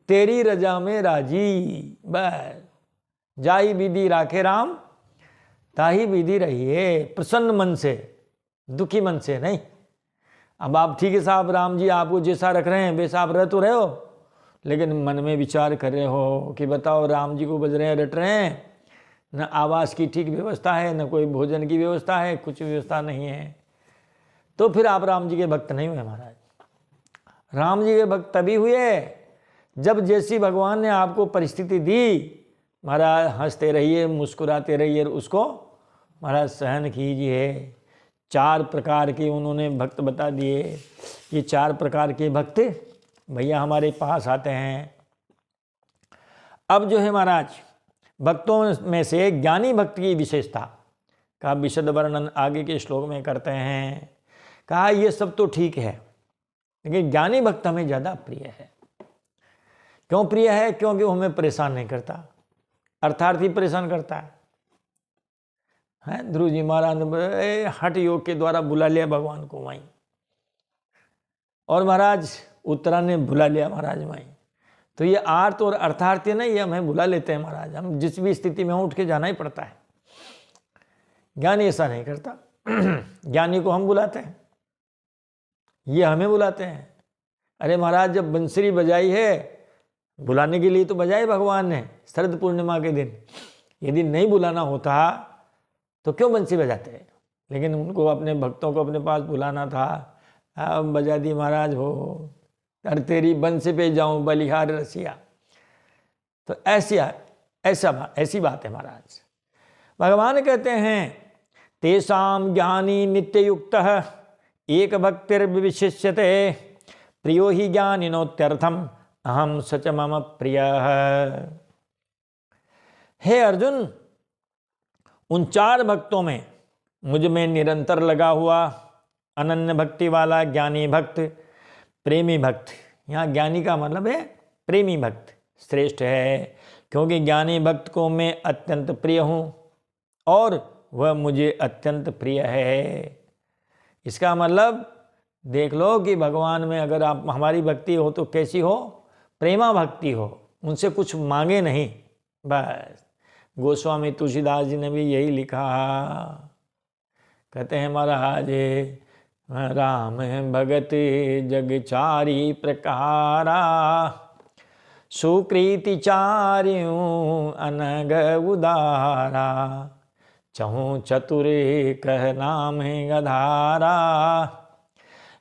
S1: तेरी रजा में राजी, बस जाई विधि राखे राम, ताही विधि रहिए। प्रसन्न मन से, दुखी मन से नहीं। अब आप ठीक है साहब, राम जी आपको जैसा रख रहे हैं वैसा आप रह तो रहे हो, लेकिन मन में विचार कर रहे हो कि बताओ राम जी को बज रहे हैं, रट रहे हैं, न आवास की ठीक व्यवस्था है, न कोई भोजन की व्यवस्था है, कुछ व्यवस्था नहीं है, तो फिर आप राम जी के भक्त नहीं हुए महाराज। राम जी के भक्त तभी हुए जब जैसी भगवान ने आपको परिस्थिति दी, महाराज हंसते रहिए, मुस्कुराते रहिए, उसको महाराज सहन कीजिए। 4 प्रकार के उन्होंने भक्त बता दिए। ये 4 प्रकार के भक्त भैया हमारे पास आते हैं। अब जो है महाराज भक्तों में से ज्ञानी भक्त की विशेषता का विशद वर्णन आगे के श्लोक में करते हैं। कहा ये सब तो ठीक है, लेकिन ज्ञानी भक्त हमें ज़्यादा प्रिय है। क्यों प्रिय है? क्योंकि वो हमें परेशान नहीं करता, अर्थार्थी परेशान करता है। ध्रुव जी महाराज ने हठ योग के द्वारा बुला लिया भगवान को वहीं, और महाराज उत्तरा ने बुला लिया महाराज वहीं। तो ये आर्त और अर्थार्थी नहीं, ये हमें बुला लेते हैं महाराज। हम जिस भी स्थिति में हो उठ के जाना ही पड़ता है। ज्ञानी ऐसा नहीं करता। ज्ञानी को हम बुलाते हैं, ये हमें बुलाते हैं। अरे महाराज जब बंसरी बजाई है, बुलाने के लिए तो बजाई भगवान ने शरद पूर्णिमा के दिन। यदि नहीं बुलाना होता तो क्यों बंसी बजाते हैं? लेकिन उनको अपने भक्तों को अपने पास बुलाना था। अब बजा दी महाराज हो, अरे तेरी बंसी पे जाऊं बलिहार रसिया। तो ऐसी बात है महाराज। भगवान कहते हैं तेषां ज्ञानी नित्ययुक्तः एक भक्तिर्विशिष्यते प्रियो हि ज्ञानिनोत्यर्थम अहम सच मम प्रिय। हे अर्जुन, उन 4 भक्तों में मुझ में निरंतर लगा हुआ अनन्य भक्ति वाला ज्ञानी भक्त, प्रेमी भक्त, यहाँ ज्ञानी का मतलब है प्रेमी भक्त, श्रेष्ठ है। क्योंकि ज्ञानी भक्त को मैं अत्यंत प्रिय हूँ और वह मुझे अत्यंत प्रिय है। इसका मतलब देख लो कि भगवान में अगर आप हमारी भक्ति हो तो कैसी हो? प्रेमा भक्ति हो, उनसे कुछ मांगे नहीं बस। गोस्वामी तुलसीदास जी ने भी यही लिखा। कहते हैं महाराज राम भगत जगचारी प्रकारा सुकृति चार्यों अनग उदारा चहु चतुरे कह नाम गधारा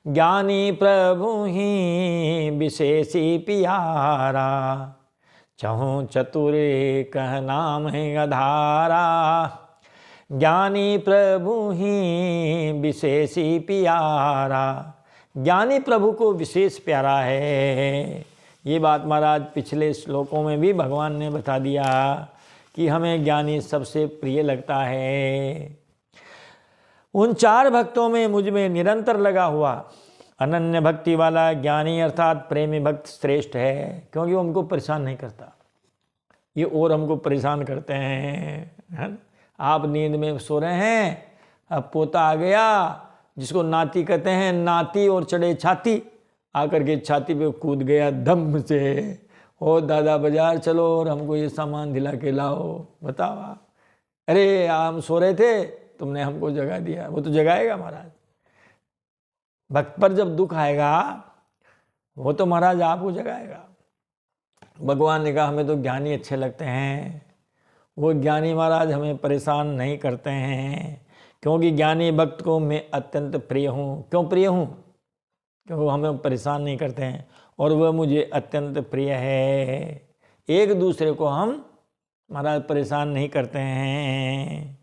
S1: ज्ञानी प्रभु ही विशेषी पियारा चहु चतुरे कह नाम गधारा ज्ञानी प्रभु ही विशेषी प्यारा। ज्ञानी प्रभु को विशेष प्यारा है। ये बात महाराज पिछले श्लोकों में भी भगवान ने बता दिया कि हमें ज्ञानी सबसे प्रिय लगता है। उन 4 भक्तों में मुझ में निरंतर लगा हुआ अनन्य भक्ति वाला ज्ञानी अर्थात प्रेमी भक्त श्रेष्ठ है, क्योंकि वो हमको परेशान नहीं करता। ये और हमको परेशान करते हैं। आप नींद में सो रहे हैं, अब पोता आ गया जिसको नाती कहते हैं, नाती और चढ़े छाती, आकर के छाती पे कूद गया धम से, ओ दादा बाजार चलो और हमको ये सामान दिला के लाओ। बताओ आप, अरे हम सो रहे थे तुमने हमको जगा दिया। वो तो जगाएगा महाराज। भक्त पर जब दुख आएगा वो तो महाराज आपको जगाएगा। भगवान ने कहा हमें तो ज्ञानी अच्छे लगते हैं। वो ज्ञानी महाराज हमें परेशान नहीं करते हैं, क्योंकि ज्ञानी भक्त को मैं अत्यंत प्रिय हूँ। क्यों प्रिय हूँ? क्योंकि वो हमें परेशान नहीं करते हैं और वह मुझे अत्यंत प्रिय है। एक दूसरे को हम महाराज परेशान नहीं करते हैं।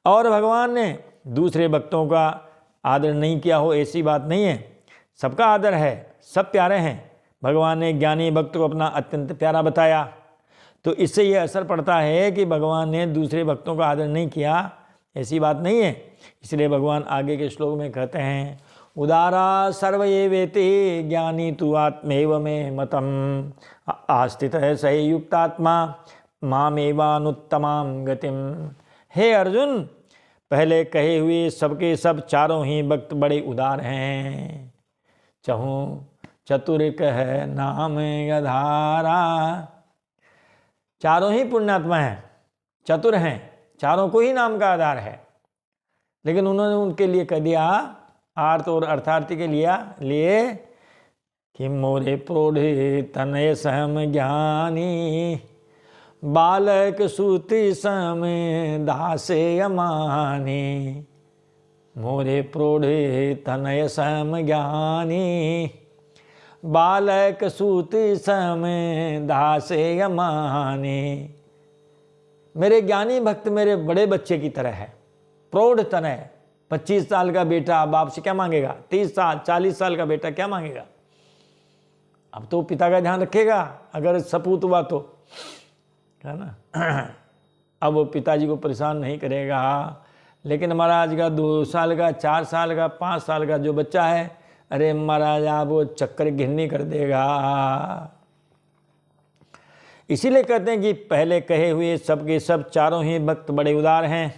S1: और भगवान ने दूसरे भक्तों का आदर नहीं किया हो ऐसी बात नहीं है। सबका आदर है, सब प्यारे हैं। भगवान ने ज्ञानी भक्त को अपना अत्यंत प्यारा बताया, तो इससे यह असर पड़ता है कि भगवान ने दूसरे भक्तों का आदर नहीं किया ऐसी बात नहीं है। इसलिए भगवान आगे के श्लोक में कहते हैं उदारा सर्वएवेति ज्ञानी तु आत्मैव मे मतम आस्थित है सही युक्तात्मा मामेवानुत्तमां गतिम। हे अर्जुन, पहले कहे हुए सबके सब 4 ही भक्त बड़े उदार हैं। चहु चतुर कह नाम गधारा, 4 ही पुण्यात्मा हैं, चतुर हैं, 4 को ही नाम का आधार है। लेकिन उन्होंने उनके लिए कह दिया आर्त और अर्थार्थी के लिए कि मोरे प्रोढ़े तनय सहम ज्ञानी बालक सूति सम दासे अमानी। मोरे प्रोढ़े तनय सहम ज्ञानी बालक सूति सम दासे अमानी। मेरे ज्ञानी भक्त मेरे बड़े बच्चे की तरह है। प्रौढ़ तनय, 25 साल का बेटा बाप से क्या मांगेगा? 30 साल 40 साल का बेटा क्या मांगेगा? अब तो पिता का ध्यान रखेगा अगर सपूत हुआ तो, है ना। अब वो पिताजी को परेशान नहीं करेगा। लेकिन महाराज का 2 साल का, 4 साल का, 5 साल का जो बच्चा है, अरे महाराज आप वो चक्कर घिन्नी कर देगा। इसीलिए कहते हैं कि पहले कहे हुए सब के सब चारों ही भक्त बड़े उदार हैं,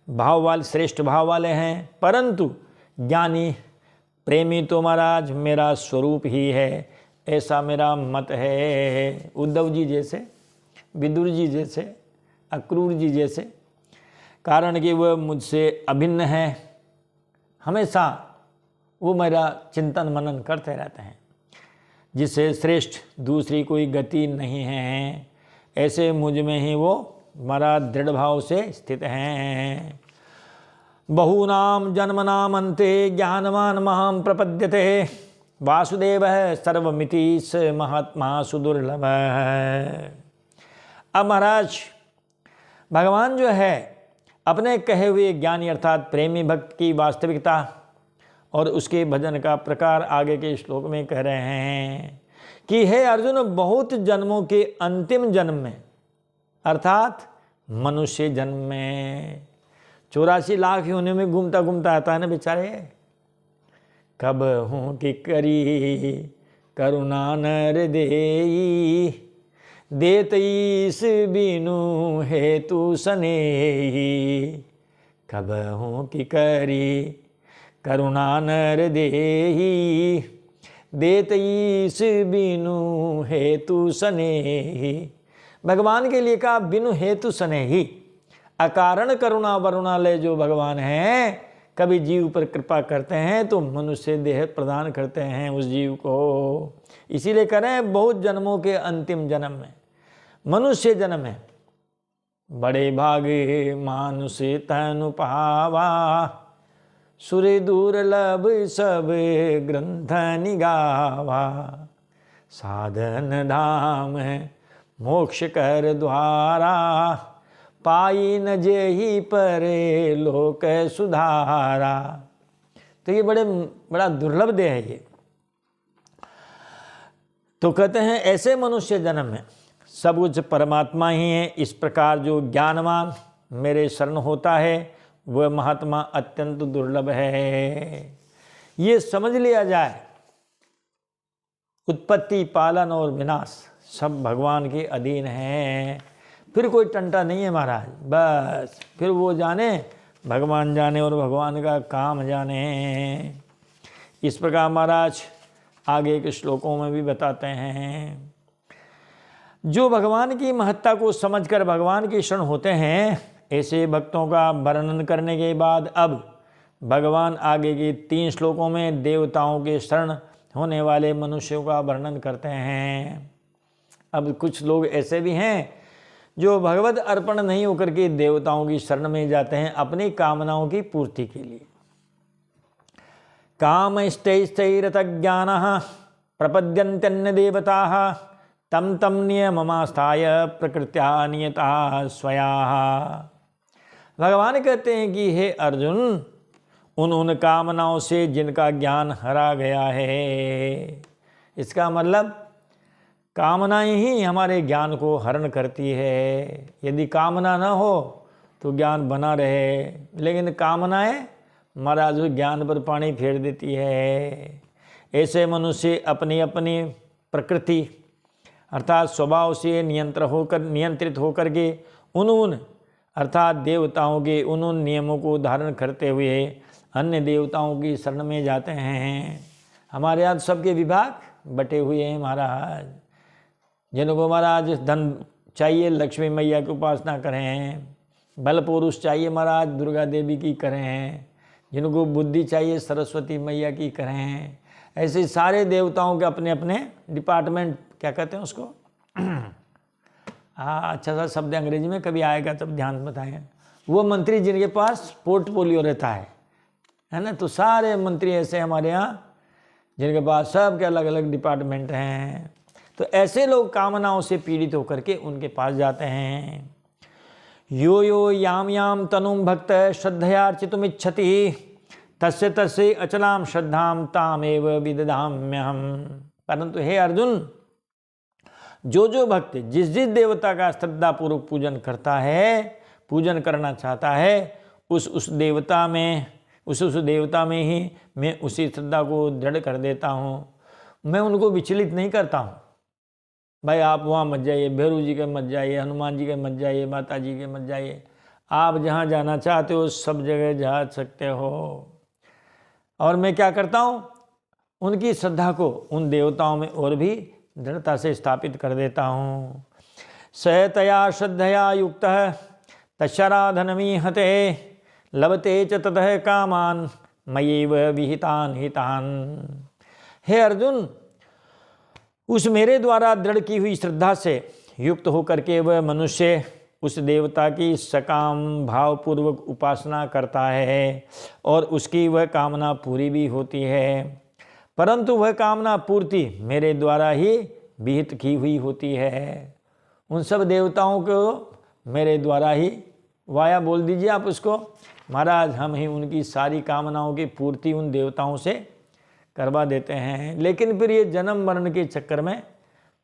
S1: भाव वाले, श्रेष्ठ भाव वाले हैं, परंतु ज्ञानी प्रेमी तो महाराज मेरा स्वरूप ही है, ऐसा मेरा मत है। उद्धव जी जैसे, विदुर जी जैसे, अक्रूर जी जैसे, कारण कि वह मुझसे अभिन्न है, हमेशा वो मेरा चिंतन मनन करते रहते हैं, जिससे श्रेष्ठ दूसरी कोई गति नहीं है, ऐसे मुझ में ही वो हमारा दृढ़ भाव से स्थित हैं। बहूनाम जन्मनाम अन्ते ज्ञानवान महाम प्रपद्यते, वासुदेव सर्वमिति स महात्मा सुदुर्लभ। अब महाराज भगवान जो है अपने कहे हुए ज्ञानी अर्थात प्रेमी भक्त की वास्तविकता और उसके भजन का प्रकार आगे के श्लोक में कह रहे हैं कि हे अर्जुन, बहुत जन्मों के अंतिम जन्म में अर्थात मनुष्य जन्म में 84 लाख योनियों में घूमता घूमता आता है ना बेचारे, कब हूँ कि करी करुणा नर देई, देत ईस बीनु हेतु सनेही, कब हूँ कि करी करुणा नर देही, देत ईस बीनु हेतु सनेही। भगवान के लिए कहा बिनु हेतु सनेही, अकारण करुणा वरुणालय जो भगवान हैं, कभी जीव पर कृपा करते हैं तो मनुष्य देह प्रदान करते हैं उस जीव को। इसीलिए करें बहुत जन्मों के अंतिम जन्म में मनुष्य जन्म है, बड़े भागे मानुष तनु पावा, सुरे दुर्लभ सब ग्रंथ निगावा, साधन धाम मोक्ष कर द्वारा, पाई न जेहि परे लोक सुधारा। तो ये बड़ा दुर्लभ देह है ये। तो कहते हैं ऐसे मनुष्य जन्म में सब कुछ परमात्मा ही है। इस प्रकार जो ज्ञानवान मेरे शरण होता है वह महात्मा अत्यंत दुर्लभ है। ये समझ लिया जाए, उत्पत्ति, पालन और विनाश सब भगवान के अधीन है, फिर कोई टंटा नहीं है महाराज। बस फिर वो जाने, भगवान जाने और भगवान का काम जाने। इस प्रकार महाराज आगे के श्लोकों में भी बताते हैं, जो भगवान की महत्ता को समझकर भगवान की शरण होते हैं, ऐसे भक्तों का वर्णन करने के बाद अब भगवान आगे के 3 श्लोकों में देवताओं के शरण होने वाले मनुष्यों का वर्णन करते हैं। अब कुछ लोग ऐसे भी हैं जो भगवत अर्पण नहीं होकर के देवताओं की शरण में जाते हैं अपनी कामनाओं की पूर्ति के लिए। काम स्थैरत ज्ञान प्रपद्यन्त्यन्य देवता तम तम नियममास्थाय प्रकृत्या नियता स्वया। भगवान कहते हैं कि हे अर्जुन, उन कामनाओं से जिनका ज्ञान हरा गया है, इसका मतलब कामनाएं ही हमारे ज्ञान को हरण करती है। यदि कामना न हो तो ज्ञान बना रहे, लेकिन कामनाएं महाराज ज्ञान पर पानी फेर देती है। ऐसे मनुष्य अपनी अपनी प्रकृति अर्थात स्वभाव से नियंत्रित होकर के उन अर्थात देवताओं के उन नियमों को धारण करते हुए अन्य देवताओं की शरण में जाते हैं। हमारे यहाँ सबके विभाग बटे हुए हैं महाराज। जिनको महाराज धन चाहिए लक्ष्मी मैया की उपासना करें, बल पुरुष चाहिए महाराज दुर्गा देवी की करें, जिनको बुद्धि चाहिए सरस्वती मैया की करें। ऐसे सारे देवताओं के अपने अपने डिपार्टमेंट, क्या कहते हैं उसको अच्छा सा शब्द अंग्रेजी में कभी आएगा तब ध्यान बताएं। वो मंत्री जिनके पास पोर्टफोलियो रहता है ना। तो सारे मंत्री ऐसे हमारे यहाँ जिनके पास सबके अलग अलग डिपार्टमेंट हैं। तो ऐसे लोग कामनाओं से पीड़ित होकर के उनके पास जाते हैं। यो यो याम याम तनुम भक्त श्रद्धयार्चितुमिच्छति तस्य तस्य अचलाम श्रद्धाम तामेव विदधाम्यहम। परंतु हे अर्जुन, जो जो भक्त जिस जिस देवता का श्रद्धापूर्वक पूजन करता है, पूजन करना चाहता है, उस देवता में ही मैं उसी श्रद्धा को दृढ़ कर देता हूँ। मैं उनको विचलित नहीं करता हूँ, भाई आप वहाँ मत जाइए, भैरू जी के मत जाइए, हनुमान जी के मत जाइए, माता जी के मत जाइए। आप जहाँ जाना चाहते हो सब जगह जा सकते हो। और मैं क्या करता हूँ, उनकी श्रद्धा को उन देवताओं में और भी दृढ़ता से स्थापित कर देता हूँ। सतया श्रद्धया युक्त तशराधनमी हते लभते च ततः कामान मयैव विहितान हितान। हे अर्जुन, उस मेरे द्वारा दृढ़ की हुई श्रद्धा से युक्त होकर के वह मनुष्य उस देवता की सकाम भावपूर्वक उपासना करता है और उसकी वह कामना पूरी भी होती है, परंतु वह कामना पूर्ति मेरे द्वारा ही विहित की हुई होती है। उन सब देवताओं को मेरे द्वारा ही, वाया बोल दीजिए आप उसको, महाराज हम ही उनकी सारी कामनाओं की पूर्ति उन देवताओं से करवा देते हैं, लेकिन फिर ये जन्म मरण के चक्कर में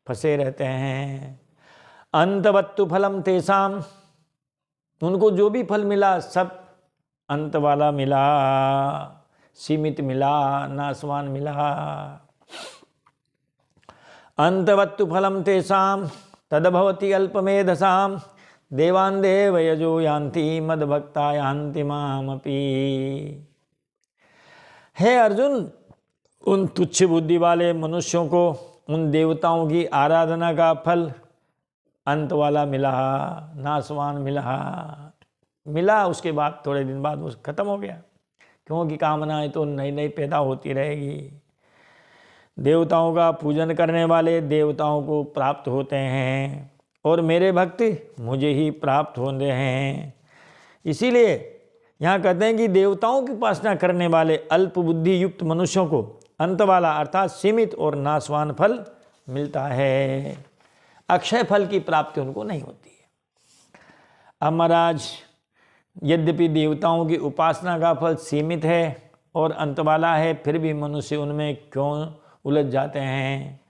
S1: फंसे रहते हैं। अंतवत्तु फलम तेसाम, उनको जो भी फल मिला सब अंत वाला मिला, सीमित मिला, नाशवान मिला। अंतवत्तु फलम तेसाम तदभवति अल्पमेधसाम देवान् देवयजो यान्ति मद्भक्ता यान्ति मामपि। हे अर्जुन, उन तुच्छ बुद्धि वाले मनुष्यों को उन देवताओं की आराधना का फल अंत वाला मिला, नाशवान मिला। उसके बाद थोड़े दिन बाद वो खत्म हो गया, क्योंकि कामनाएं तो नई नई पैदा होती रहेगी। देवताओं का पूजन करने वाले देवताओं को प्राप्त होते हैं और मेरे भक्त मुझे ही प्राप्त होते हैं। इसीलिए यहाँ कहते हैं कि देवताओं की उपासना करने वाले अल्प बुद्धि युक्त मनुष्यों को अंत वाला अर्थात सीमित और नाशवान फल मिलता है, अक्षय फल की प्राप्ति उनको नहीं होती है। अब महाराज, यद्यपि देवताओं की उपासना का फल सीमित है और अंत वाला है, फिर भी मनुष्य उनमें क्यों उलझ जाते हैं,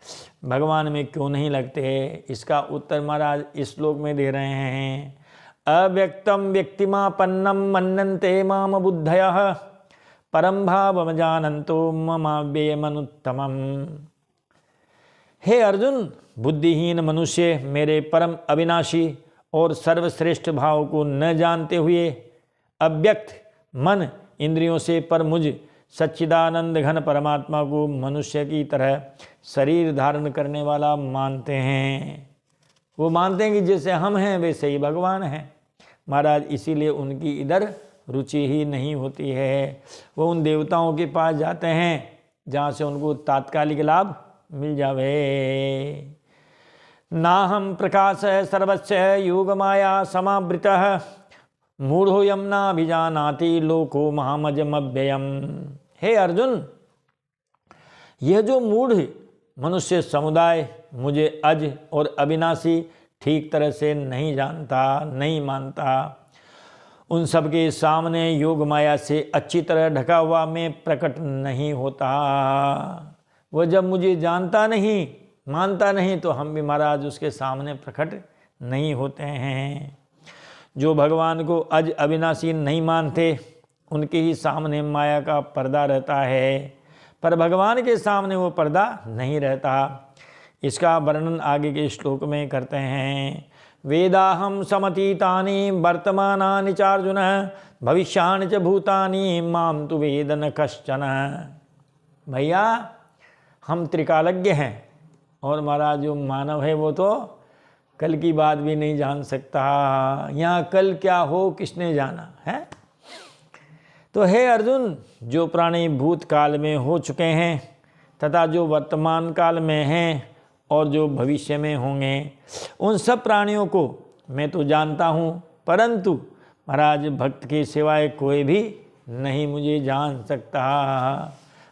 S1: भगवान में क्यों नहीं लगते? इसका उत्तर महाराज इस श्लोक में दे रहे हैं। अव्यक्तम व्यक्तिमापन्नम मन्यन्ते माम बुद्धयः परम भावम जानन्तो ममाव्ययमनुत्तमम्। हे अर्जुन, बुद्धिहीन मनुष्य मेरे परम अविनाशी और सर्वश्रेष्ठ भाव को न जानते हुए अव्यक्त मन इंद्रियों से पर मुझ सच्चिदानंद घन परमात्मा को मनुष्य की तरह शरीर धारण करने वाला मानते हैं। वो मानते हैं कि जैसे हम हैं वैसे ही भगवान हैं। महाराज, इसीलिए उनकी इधर रुचि ही नहीं होती है। वो उन देवताओं के पास जाते हैं जहाँ से उनको तात्कालिक लाभ मिल जावे। नाहम प्रकाश सर्वस्य योग माया समावृतः मूढ़ो यम नाभिजानाति लोको महामजमव्ययम। हे अर्जुन, यह जो मूढ़ मनुष्य समुदाय मुझे अज और अविनाशी ठीक तरह से नहीं जानता, नहीं मानता, उन सब के सामने योग माया से अच्छी तरह ढका हुआ मैं प्रकट नहीं होता। वह जब मुझे जानता नहीं, मानता नहीं, तो हम भी महाराज उसके सामने प्रकट नहीं होते हैं। जो भगवान को अज अविनाशी नहीं मानते, उनके ही सामने माया का पर्दा रहता है, पर भगवान के सामने वो पर्दा नहीं रहता। इसका वर्णन आगे के श्लोक में करते हैं। वेदाहम समतीतानि वर्तमानानि चार्जुन भविष्यानि च भूतानि माम तु वेद न कश्चन। भैया, हम त्रिकालज्ञ हैं और महाराज जो मानव है वो तो कल की बात भी नहीं जान सकता। यहाँ कल क्या हो किसने जाना है? तो हे अर्जुन, जो प्राणी भूतकाल में हो चुके हैं तथा जो वर्तमान काल में हैं और जो भविष्य में होंगे, उन सब प्राणियों को मैं तो जानता हूँ, परंतु महाराज भक्त के सिवाय कोई भी नहीं मुझे जान सकता।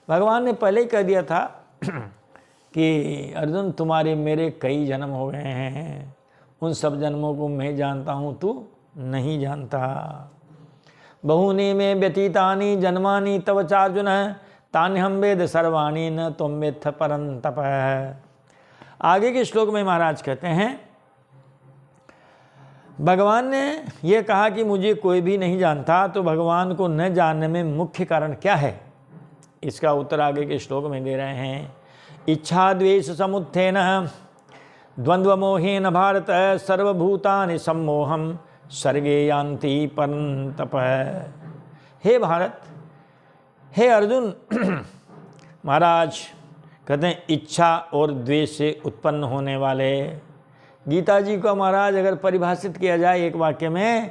S1: भगवान ने पहले ही कह दिया था कि अर्जुन, तुम्हारे मेरे कई जन्म हो गए हैं, उन सब जन्मों को मैं जानता हूँ, तू नहीं जानता। बहूनि में व्यतीतानि जन्मानि तव चार्जुन तान्यहं वेद सर्वाणि न त्वं वेत्थ परन्तप। आगे के श्लोक में महाराज कहते हैं, भगवान ने यह कहा कि मुझे कोई भी नहीं जानता, तो भगवान को न जानने में मुख्य कारण क्या है? इसका उत्तर आगे के श्लोक में दे रहे हैं। इच्छा द्वेष समुत्थेन द्वंद्व मोहेन भारत सर्वभूतानि सम्मोहम सर्गे यान्ति परंतप। हे भारत, हे अर्जुन, महाराज कहते हैं इच्छा और द्वेष से उत्पन्न होने वाले, गीता जी को महाराज अगर परिभाषित किया जाए एक वाक्य में,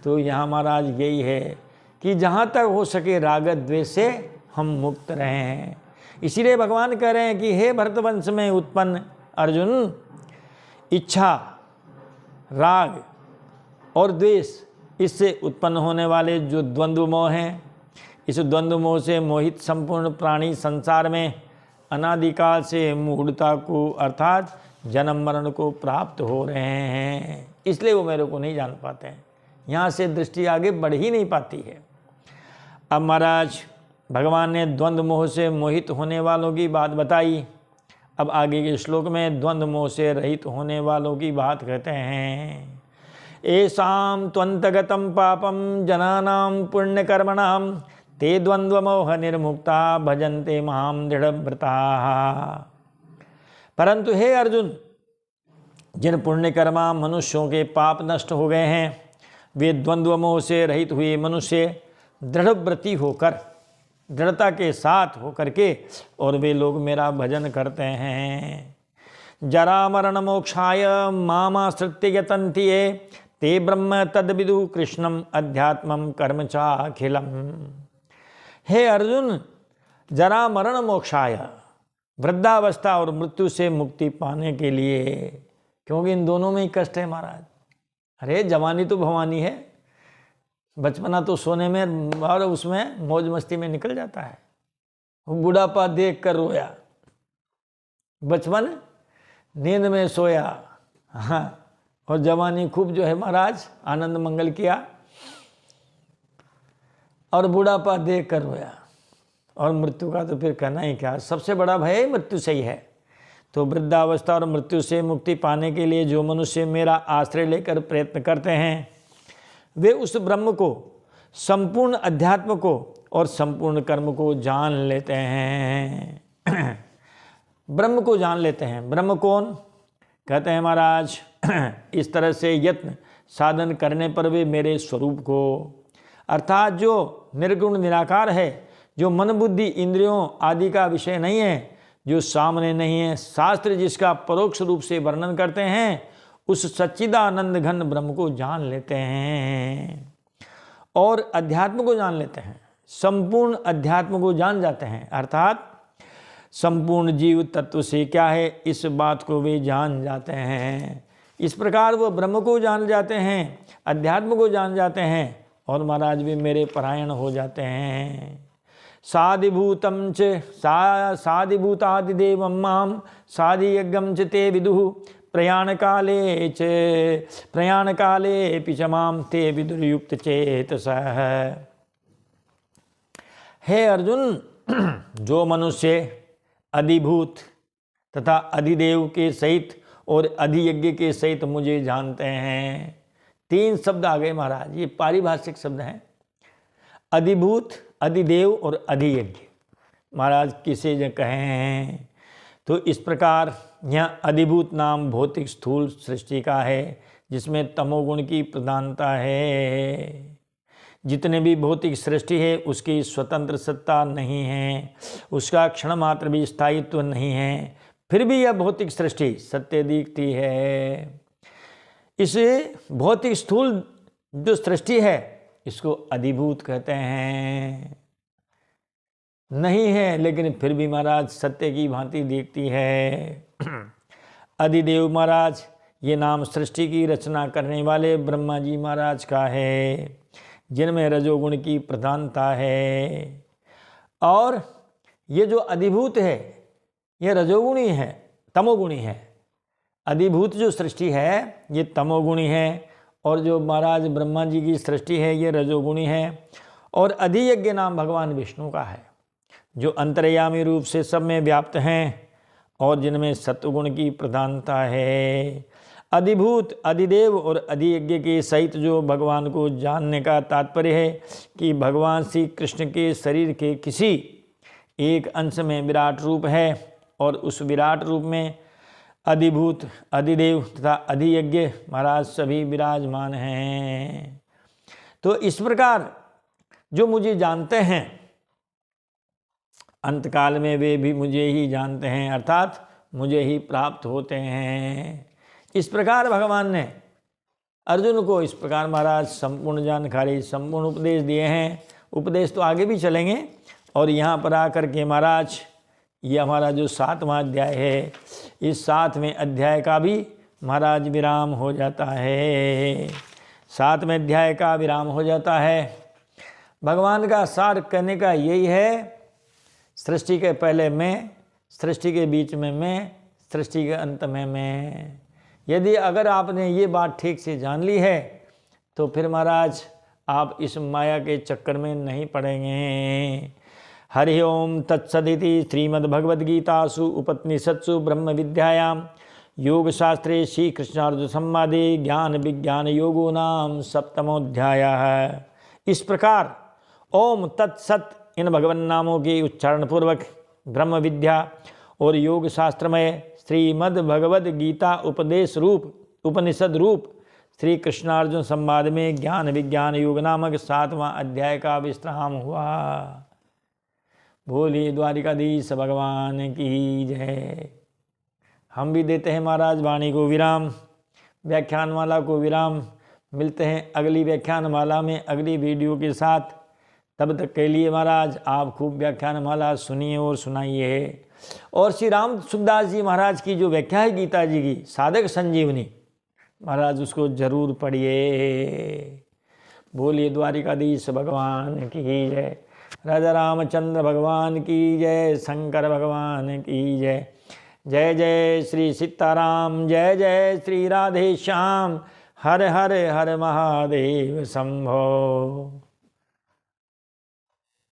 S1: तो यहाँ महाराज यही है कि जहाँ तक हो सके राग द्वेष से हम मुक्त रहे हैं। इसीलिए भगवान कह रहे हैं कि हे भरतवंश में उत्पन्न अर्जुन, इच्छा, राग और द्वेष, इससे उत्पन्न होने वाले जो द्वंद्व मोह हैं, इस द्वंद्व मोह से मोहित संपूर्ण प्राणी संसार में अनादिकाल से मूढ़ता को अर्थात जन्म मरण को प्राप्त हो रहे हैं, इसलिए वो मेरे को नहीं जान पाते हैं। यहाँ से दृष्टि आगे बढ़ ही नहीं पाती है। अब महाराज भगवान ने द्वंद्व मोह से मोहित होने वालों की बात बताई। अब आगे के श्लोक में द्वंद्व मोह से रहित होने वालों की बात कहते हैं। एषां त्वन्तगतं पापं जनानां पुण्यकर्मणां ते द्वंद्व मोह निर्मुक्ता भजन्ते मां दृढ़व्रताः। परंतु हे अर्जुन, जिन पुण्यकर्मा मनुष्यों के पाप नष्ट हो गए हैं, वे द्वंद्व मोह से रहित हुए मनुष्य दृढ़व्रती होकर, दृढ़ता के साथ होकर के, और वे लोग मेरा भजन करते हैं। जरा मरण मोक्षाय मामाश्रित्य यतन्ति ये ते ब्रह्म तद्विदु कृष्णम अध्यात्मम कर्म चाखिलम। हे अर्जुन, जरा मरण मोक्षाय, वृद्धावस्था और मृत्यु से मुक्ति पाने के लिए, क्योंकि इन दोनों में ही कष्ट है महाराज। अरे जवानी तो भवानी है, बचपना तो सोने में और उसमें मौज मस्ती में निकल जाता है। बुढ़ापा देख कर रोया, बचपन नींद में सोया, हाँ, और जवानी खूब जो है महाराज आनंद मंगल किया, और बुढ़ापा देख कर रोया, और मृत्यु का तो फिर कहना ही क्या, सबसे बड़ा भय मृत्यु से ही है। तो वृद्धावस्था और मृत्यु से मुक्ति पाने के लिए जो मनुष्य मेरा आश्रय लेकर प्रयत्न करते हैं, वे उस ब्रह्म को, संपूर्ण अध्यात्म को और संपूर्ण कर्म को जान लेते हैं। ब्रह्म को जान लेते हैं। ब्रह्म कौन? कहते हैं महाराज, इस तरह से यत्न साधन करने पर वे मेरे स्वरूप को, अर्थात जो निर्गुण निराकार है, जो मन बुद्धि इंद्रियों आदि का विषय नहीं है, जो सामने नहीं है, शास्त्र जिसका परोक्ष रूप से वर्णन करते हैं, उस सच्चिदानंद घन ब्रह्म को जान लेते हैं और अध्यात्म को जान लेते हैं, संपूर्ण अध्यात्म को जान जाते हैं, अर्थात संपूर्ण जीव तत्व से क्या है इस बात को वे जान जाते हैं। इस प्रकार वो ब्रह्म को जान जाते हैं, अध्यात्म को जान जाते हैं, और महाराज भी मेरे परायण हो जाते हैं। साधिभूतम च साधिभूतादिदेवं मां साधियज्ञं च ते विदुः प्रयाण काले च मां ते विदुर्युक्त चेतसः। हे अर्जुन, जो मनुष्य अधिभूत तथा अधिदेव के सहित और अधियज्ञ के सहित मुझे जानते हैं। तीन शब्द आ गए महाराज, ये पारिभाषिक शब्द हैं, अधिभूत, अधिदेव और अधियज्ञ। महाराज किसे जो कहे हैं, तो इस प्रकार यहाँ अधिभूत नाम भौतिक स्थूल सृष्टि का है, जिसमें तमोगुण की प्रधानता है। जितने भी भौतिक सृष्टि है उसकी स्वतंत्र सत्ता नहीं है, उसका क्षण मात्र भी स्थायित्व नहीं है, फिर भी यह भौतिक सृष्टि सत्य दिखती है। इसे भौतिक स्थूल जो सृष्टि है इसको अधिभूत कहते हैं। नहीं है लेकिन फिर भी महाराज सत्य की भांति दिखती है। अधिदेव महाराज ये नाम सृष्टि की रचना करने वाले ब्रह्मा जी महाराज का है, जिनमें रजोगुण की प्रधानता है। और ये जो अधिभूत है ये रजोगुणी है, तमोगुणी है। अधिभूत जो सृष्टि है ये तमोगुणी है, और जो महाराज ब्रह्मा जी की सृष्टि है ये रजोगुणी है। और अधियज्ञ नाम भगवान विष्णु का है, जो अंतर्यामी रूप से सब में व्याप्त हैं और जिनमें सत्वगुण की प्रधानता है। अधिभूत, अधिदेव और अधियज्ञ के सहित जो भगवान को जानने का तात्पर्य है कि भगवान श्री कृष्ण के शरीर के किसी एक अंश में विराट रूप है और उस विराट रूप में अधिभूत, अधिदेव तथा अधियज्ञ महाराज सभी विराजमान हैं। तो इस प्रकार जो मुझे जानते हैं अंतकाल में वे भी मुझे ही जानते हैं, अर्थात मुझे ही प्राप्त होते हैं। इस प्रकार भगवान ने अर्जुन को इस प्रकार महाराज संपूर्ण जानकारी, संपूर्ण उपदेश दिए हैं। उपदेश तो आगे भी चलेंगे और यहाँ पर आकर के महाराज ये हमारा जो 7वां अध्याय है, इस 7वें अध्याय का भी महाराज विराम हो जाता है। 7वें अध्याय का विराम हो जाता है। भगवान का सार कहने का यही है, सृष्टि के पहले मैं, सृष्टि के बीच में मैं, सृष्टि के अंत में मैं। यदि अगर आपने ये बात ठीक से जान ली है तो फिर महाराज आप इस माया के चक्कर में नहीं पड़ेंगे। हरि ओम तत्सदिति श्रीमद्भगवद्गीतासु उपनिषत्सु ब्रह्म विद्यायां योगशास्त्रे श्री कृष्णार्जुन संवादे ज्ञान विज्ञान योगो नाम 7वाध्यायः। इस प्रकार ओम तत्सत इन भगवान नामों के उच्चारण पूर्वक ब्रह्म विद्या और योग शास्त्रमय श्रीमद् भगवद गीता उपदेश रूप उपनिषद रूप श्री कृष्णार्जुन संवाद में ज्ञान विज्ञान योग नामक 7वां अध्याय का विश्राम हुआ। बोलिए द्वारिकाधीश भगवान की जय। हम भी देते हैं महाराज वाणी को विराम, व्याख्यान माला को विराम। मिलते हैं अगली व्याख्यान माला में अगली वीडियो के साथ। तब तक के लिए महाराज आप खूब व्याख्यान माला सुनिए और सुनाइए। और श्री राम सुखदास जी महाराज की जो व्याख्या है गीता जी की साधक संजीवनी, महाराज उसको जरूर पढ़िए। बोलिए द्वारिकाधीश भगवान की जय, राजा रामचंद्र भगवान की जय, शंकर भगवान की जय। जय जय श्री सीताराम, जय जय श्री राधे श्याम। हर हर हर महादेव शंभो।